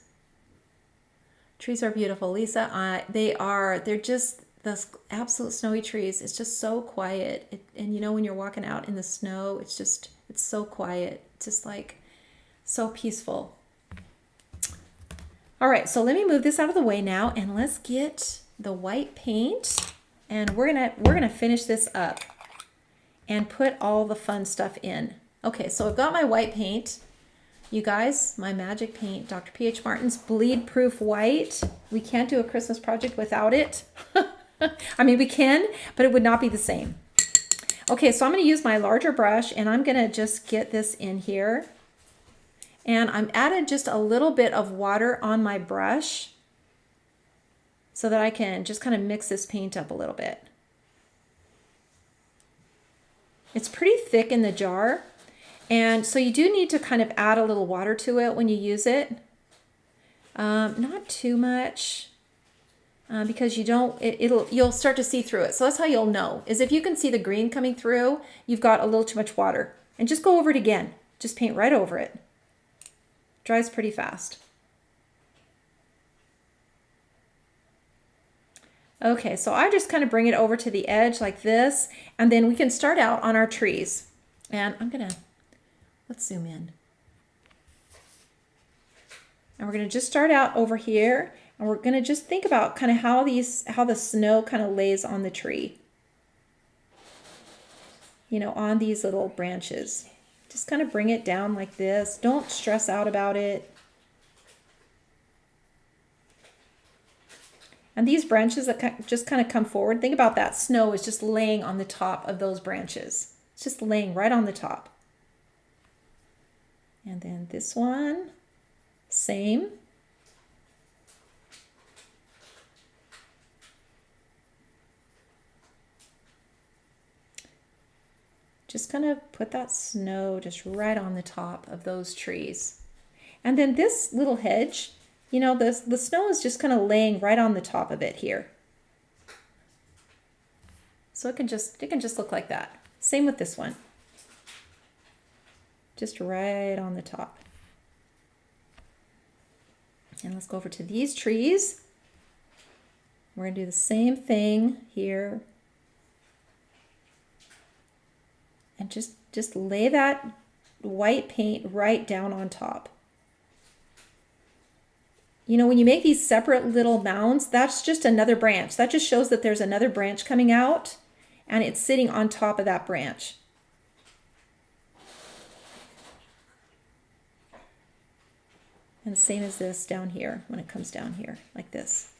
Speaker 1: Trees are beautiful, Lisa. They're just those absolute snowy trees. It's just so quiet. And you know, when you're walking out in the snow, it's so quiet. It's just like so peaceful. All right, so let me move this out of the way now, and let's get the white paint, and we're gonna finish this up and put all the fun stuff in. Okay, so I've got my white paint. You guys, my magic paint, Dr. P.H. Martin's Bleed Proof White. We can't do a Christmas project without it. I mean, we can, but it would not be the same. Okay, so I'm going to use my larger brush, and I'm going to just get this in here. And I'm added just a little bit of water on my brush so that I can just kind of mix this paint up a little bit. It's pretty thick in the jar, and so you do need to kind of add a little water to it when you use it. Not too much, because you'll start to see through it. So that's how you'll know, is if you can see the green coming through, you've got a little too much water. And just go over it again. Just paint right over it. Dries pretty fast. Okay, so I just kind of bring it over to the edge like this, and then we can start out on our trees. And let's zoom in. And we're gonna just start out over here, and we're gonna just think about kind of how the snow kind of lays on the tree. You know, on these little branches. Just kind of bring it down like this. Don't stress out about it. And these branches that just kind of come forward, think about that. Snow is just laying on the top of those branches. It's just laying right on the top. And then this one, same. Just kind of put that snow just right on the top of those trees. And then this little hedge, you know, the snow is just kind of laying right on the top of it here. So it can just look like that. Same with this one. Just right on the top. And let's go over to these trees. We're going to do the same thing here. And just lay that white paint right down on top. You know, when you make these separate little mounds, that's just another branch. That just shows that there's another branch coming out, and it's sitting on top of that branch. And the same as this down here, when it comes down here, like this.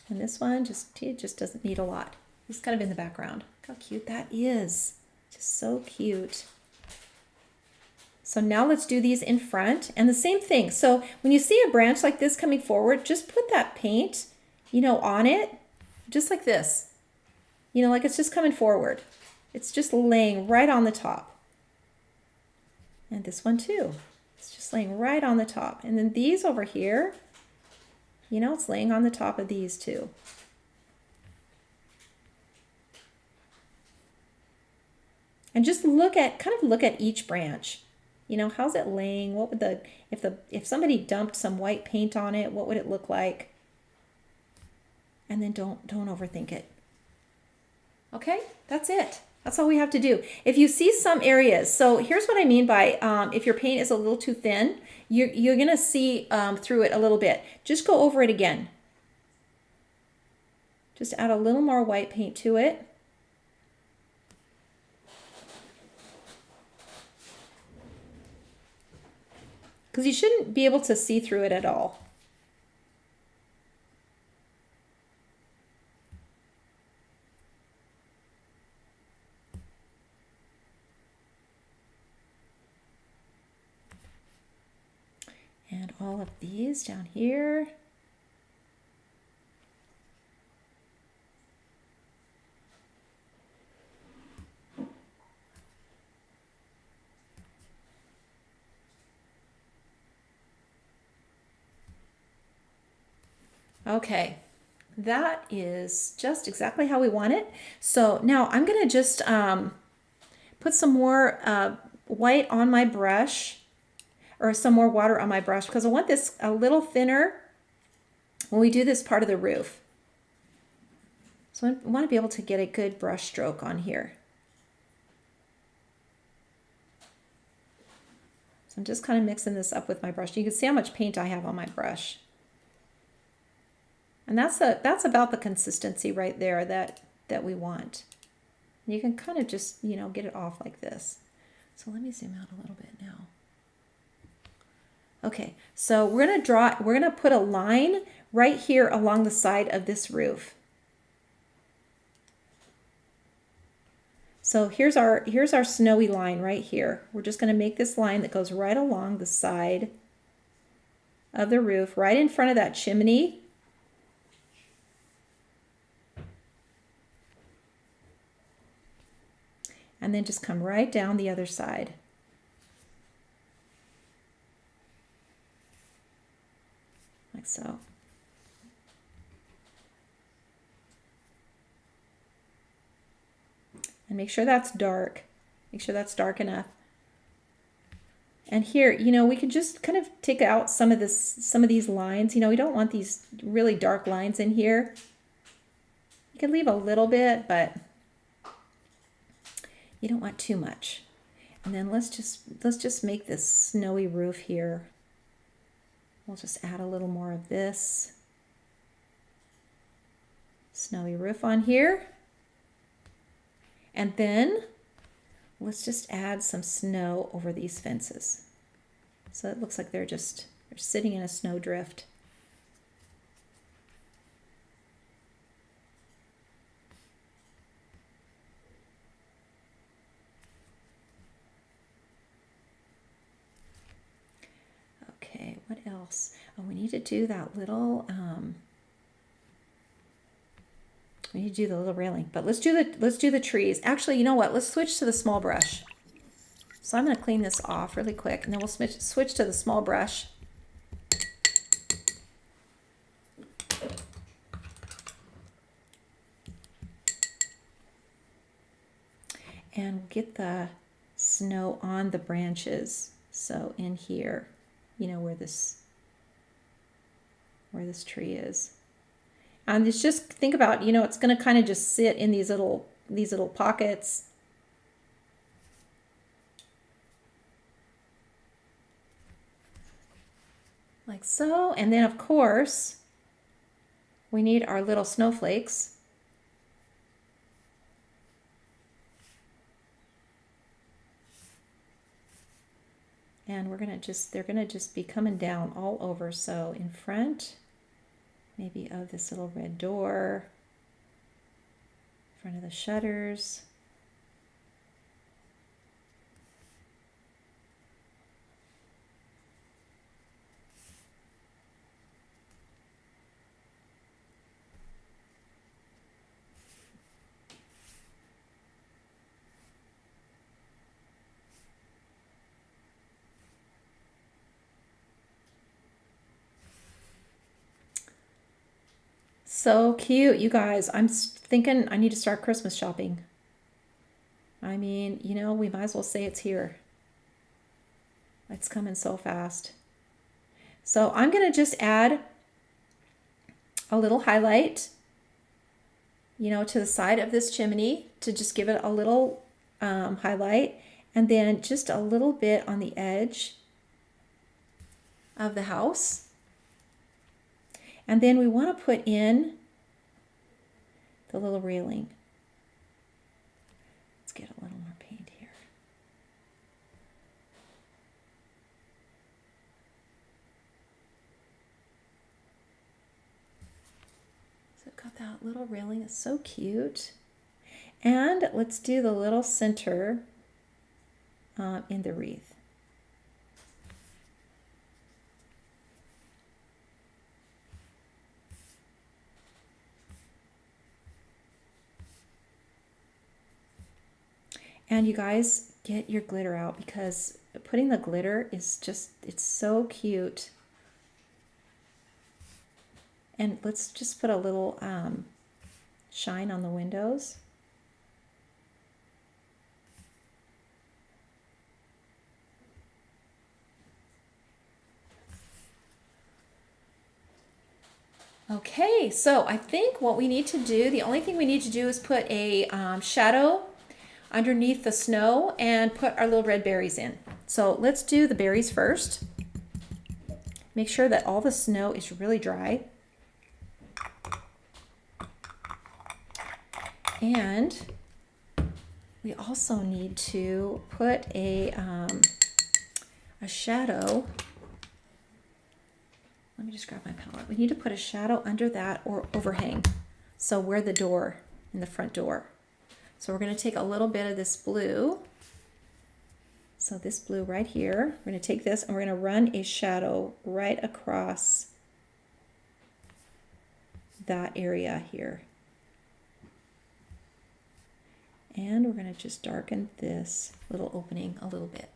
Speaker 1: And this one, it just doesn't need a lot. It's kind of in the background. Look how cute that is. Just so cute. So now let's do these in front, and the same thing. So when you see a branch like this coming forward, just put that paint, you know, on it, just like this. You know, like it's just coming forward. It's just laying right on the top. And this one too. It's just laying right on the top. And then these over here, you know, it's laying on the top of these too. And just look at each branch. You know, how's it laying? What would if somebody dumped some white paint on it, what would it look like? And then don't overthink it. Okay, that's it. That's all we have to do. If you see some areas, so here's what I mean by if your paint is a little too thin, you're gonna see through it a little bit. Just go over it again. Just add a little more white paint to it. Because you shouldn't be able to see through it at all. And all of these down here. Okay, that is just exactly how we want it. So now I'm going to just put some more white on my brush, or some more water on my brush, because I want this a little thinner when we do this part of the roof. So I want to be able to get a good brush stroke on here. So I'm just kind of mixing this up with my brush. You can see how much paint I have on my brush. And that's about the consistency right there that we want. You can kind of just, get it off like this. So let me zoom out a little bit now. Okay, so we're gonna put a line right here along the side of this roof. So here's our snowy line right here. We're just gonna make this line that goes right along the side of the roof, right in front of that chimney. And then just come right down the other side. Like so. And make sure that's dark. Make sure that's dark enough. And here, we can just kind of take out some of these lines. We don't want these really dark lines in here. You can leave a little bit, but you don't want too much. And then let's just make this snowy roof here. We'll just add a little more of this snowy roof on here. And then let's just add some snow over these fences. So it looks like they're sitting in a snowdrift. Okay, what else? Oh, we need to do that little we need to do the little railing, but let's do the trees. Actually, you know what? Let's switch to the small brush. So I'm going to clean this off really quick, and then we'll switch to the small brush. And get the snow on the branches. So in here, where this tree is. And it's just, think about, it's going to kind of just sit in these little pockets. Like so. And then of course, we need our little snowflakes. And they're gonna just be coming down all over. So in front, maybe of this little red door, in front of the shutters. So cute, you guys. I'm thinking I need to start Christmas shopping. I mean, we might as well say it's here. It's coming so fast. So I'm going to just add a little highlight, to the side of this chimney to just give it a little highlight, and then just a little bit on the edge of the house. And then we want to put in the little railing. Let's get a little more paint here. So I've got that little railing. It's so cute. And let's do the little center in the wreath. And you guys, get your glitter out, because putting the glitter is just, it's so cute. And let's just put a little shine on the windows. Okay, so I think what we need to do, the only thing we need to do is put a shadow underneath the snow and put our little red berries in. So let's do the berries first. Make sure that all the snow is really dry. And we also need to put a shadow. Let me just grab my palette. We need to put a shadow under that or overhang. So where the door, in the front door. So we're going to take a little bit of this blue. So this blue right here, we're going to take this and we're going to run a shadow right across that area here. And we're going to just darken this little opening a little bit.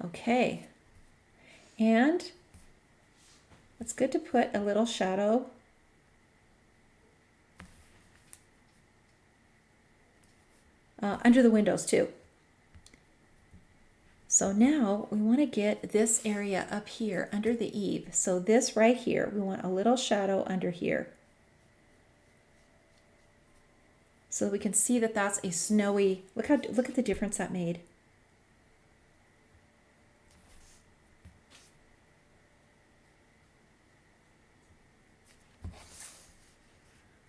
Speaker 1: Okay, and it's good to put a little shadow under the windows too. So now we want to get this area up here under the eave. So this right here, we want a little shadow under here. So we can see that that's a snowy, look at the difference that made.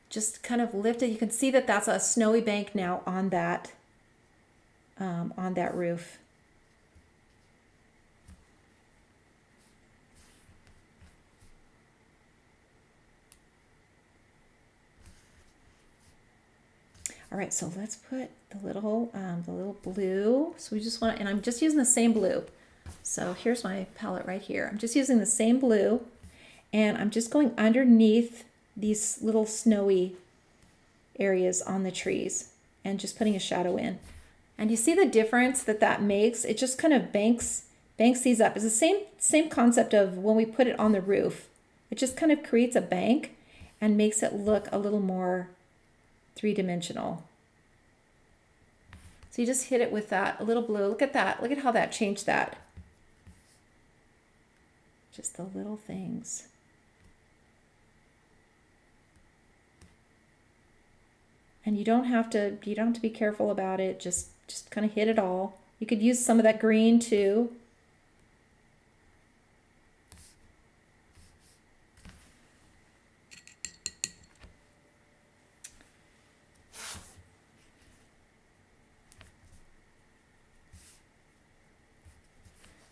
Speaker 1: Just kind of lifted. You can see that that's a snowy bank now on that roof. All right, so let's put the little blue. So we just want, and I'm just using the same blue. So here's my palette right here. I'm just using the same blue, and I'm just going underneath these little snowy areas on the trees and just putting a shadow in. And you see the difference that makes? It just kind of banks these up. It's the same concept of when we put it on the roof. It just kind of creates a bank and makes it look a little more three-dimensional. So you just hit it with that, a little blue. Look at that. Look at how that changed that. Just the little things. And you don't have to be careful about it. Just kind of hit it all. You could use some of that green too.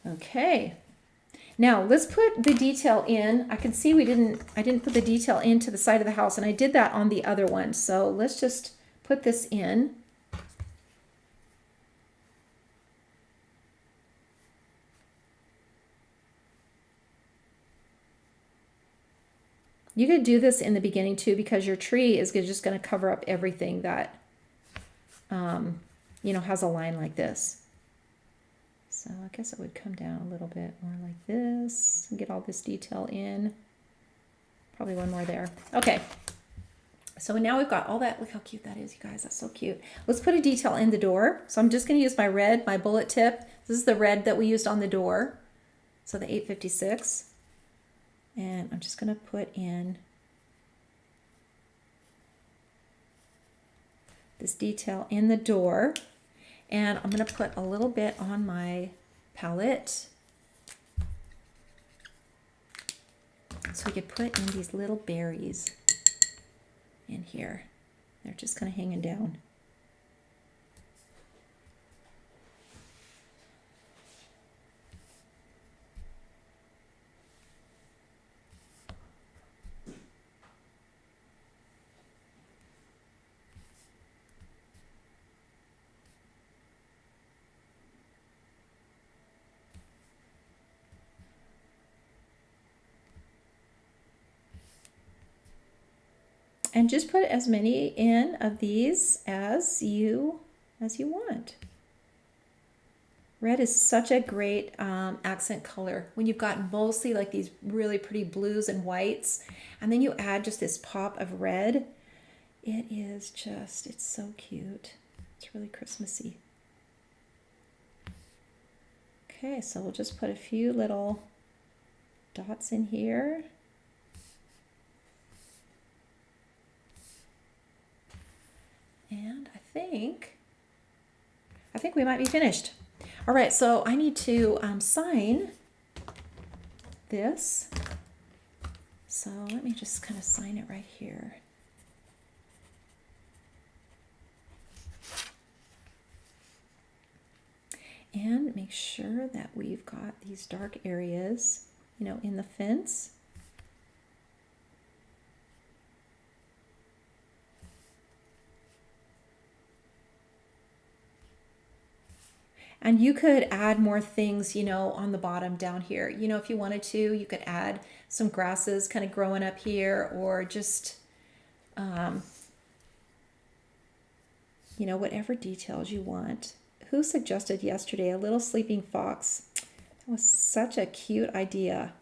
Speaker 1: Okay. Now let's put the detail in. I can see I didn't put the detail into the side of the house, and I did that on the other one. So let's just put this in. You could do this in the beginning too, because your tree is just going to cover up everything that has a line like this. So I guess it would come down a little bit more like this and get all this detail in. Probably one more there. Okay. So now we've got all that. Look how cute that is, you guys. That's so cute. Let's put a detail in the door. So I'm just going to use my red, my bullet tip. This is the red that we used on the door. So the 856. And I'm just going to put in this detail in the door. And I'm going to put a little bit on my palette. So we could put in these little berries in here. They're just kind of hanging down. And just put as many in of these as you want. Red is such a great accent color when you've got mostly like these really pretty blues and whites, and then you add just this pop of red. It is just, it's so cute. It's really Christmassy. Okay, so we'll just put a few little dots in here. And I think we might be finished. All right, so I need to sign this. So let me just kind of sign it right here. And make sure that we've got these dark areas, you know, in the fence. And you could add more things, you know, on the bottom down here. You know, if you wanted to, you could add some grasses kind of growing up here, or just, you know, whatever details you want. Who suggested yesterday a little sleeping fox? That was such a cute idea.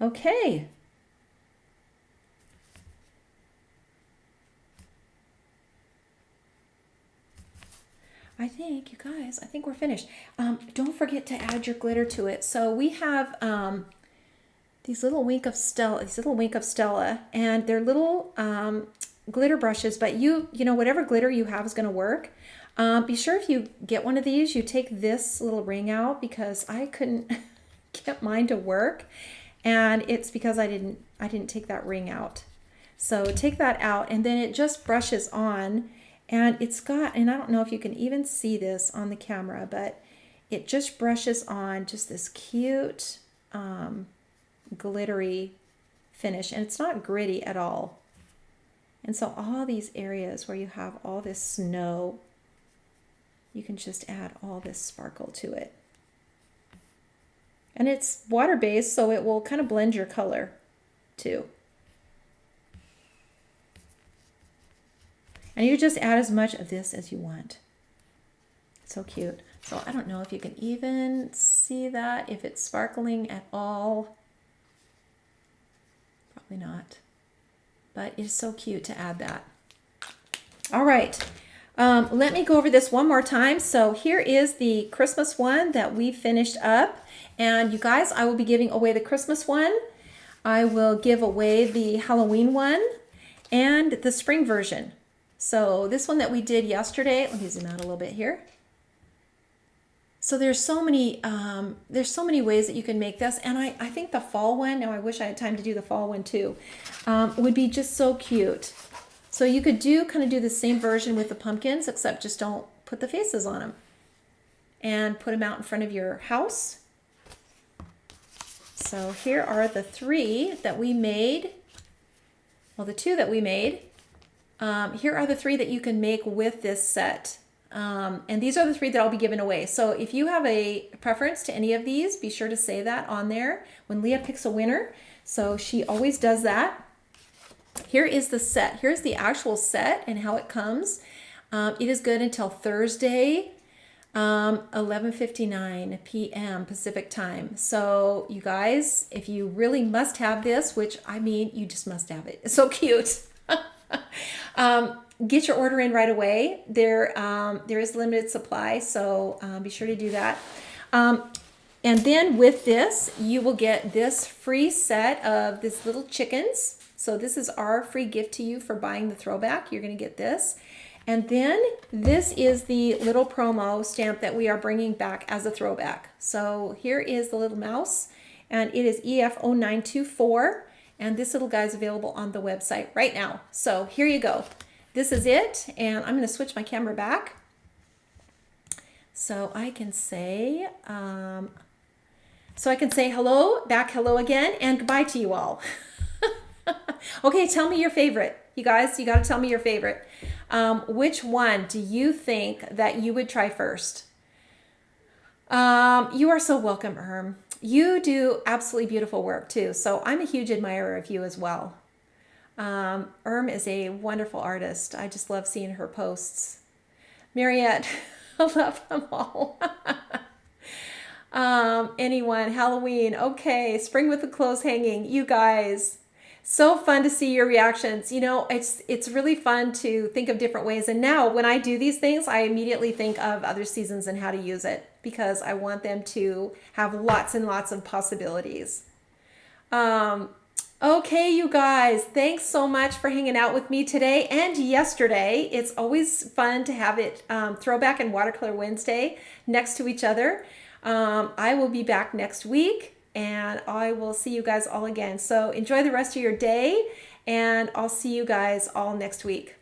Speaker 1: Okay. I think, you guys, I think we're finished. Don't forget to add your glitter to it. So we have these little Wink of Stella, and they're little glitter brushes, but you know, whatever glitter you have is going to work. Be sure if you get one of these, you take this little ring out, because I couldn't get mine to work. And it's because I didn't take that ring out. So take that out, and then it just brushes on, and it's got, and I don't know if you can even see this on the camera, but it just brushes on just this cute glittery finish, and it's not gritty at all. And so all these areas where you have all this snow, you can just add all this sparkle to it. And it's water-based, so it will kind of blend your color too. And you just add as much of this as you want. So cute. So I don't know if you can even see that, if it's sparkling at all. Probably not. But it's so cute to add that. All right. Let me go over this one more time. So here is the Christmas one that we finished up. And you guys, I will be giving away the Christmas one. I will give away the Halloween one and the spring version. So this one that we did yesterday, let me zoom out a little bit here. So there's so many ways that you can make this. And I think the fall one, now I wish I had time to do the fall one too, would be just so cute. So you could kind of do the same version with the pumpkins, except just don't put the faces on them. And put them out in front of your house. So here are the three that we made. Well, the two that we made. Here are the three that you can make with this set. And these are the three that I'll be giving away. So if you have a preference to any of these, be sure to say that on there when Leah picks a winner. So she always does that. Here is the set. Here's the actual set and how it comes. It is good until Thursday, 11:59 p.m. Pacific time. So you guys, if you really must have this, which I mean, you just must have it. It's so cute. Get your order in right away. There is limited supply, so be sure to do that. And then with this, you will get this free set of these little chickens. So this is our free gift to you for buying the throwback. You're going to get this. And then this is the little promo stamp that we are bringing back as a throwback. So here is the little mouse, and it is EF0924. And this little guy is available on the website right now. So here you go. This is it. And I'm going to switch my camera back. So I can say, hello, back hello again, and goodbye to you all. Okay, tell me your favorite. You guys, you got to tell me your favorite. Which one do you think that you would try first? You are so welcome, Erm. You do absolutely beautiful work too. So I'm a huge admirer of you as well. Erm is a wonderful artist. I just love seeing her posts. Mariette, I love them all. Anyone, Halloween, okay, spring with the clothes hanging, you guys. So fun to see your reactions. You know, it's really fun to think of different ways. And now when I do these things, I immediately think of other seasons and how to use it because I want them to have lots and lots of possibilities. Okay, you guys, thanks so much for hanging out with me today and yesterday. It's always fun to have it Throwback and Watercolor Wednesday next to each other. I will be back next week and I will see you guys all again. So enjoy the rest of your day and I'll see you guys all next week.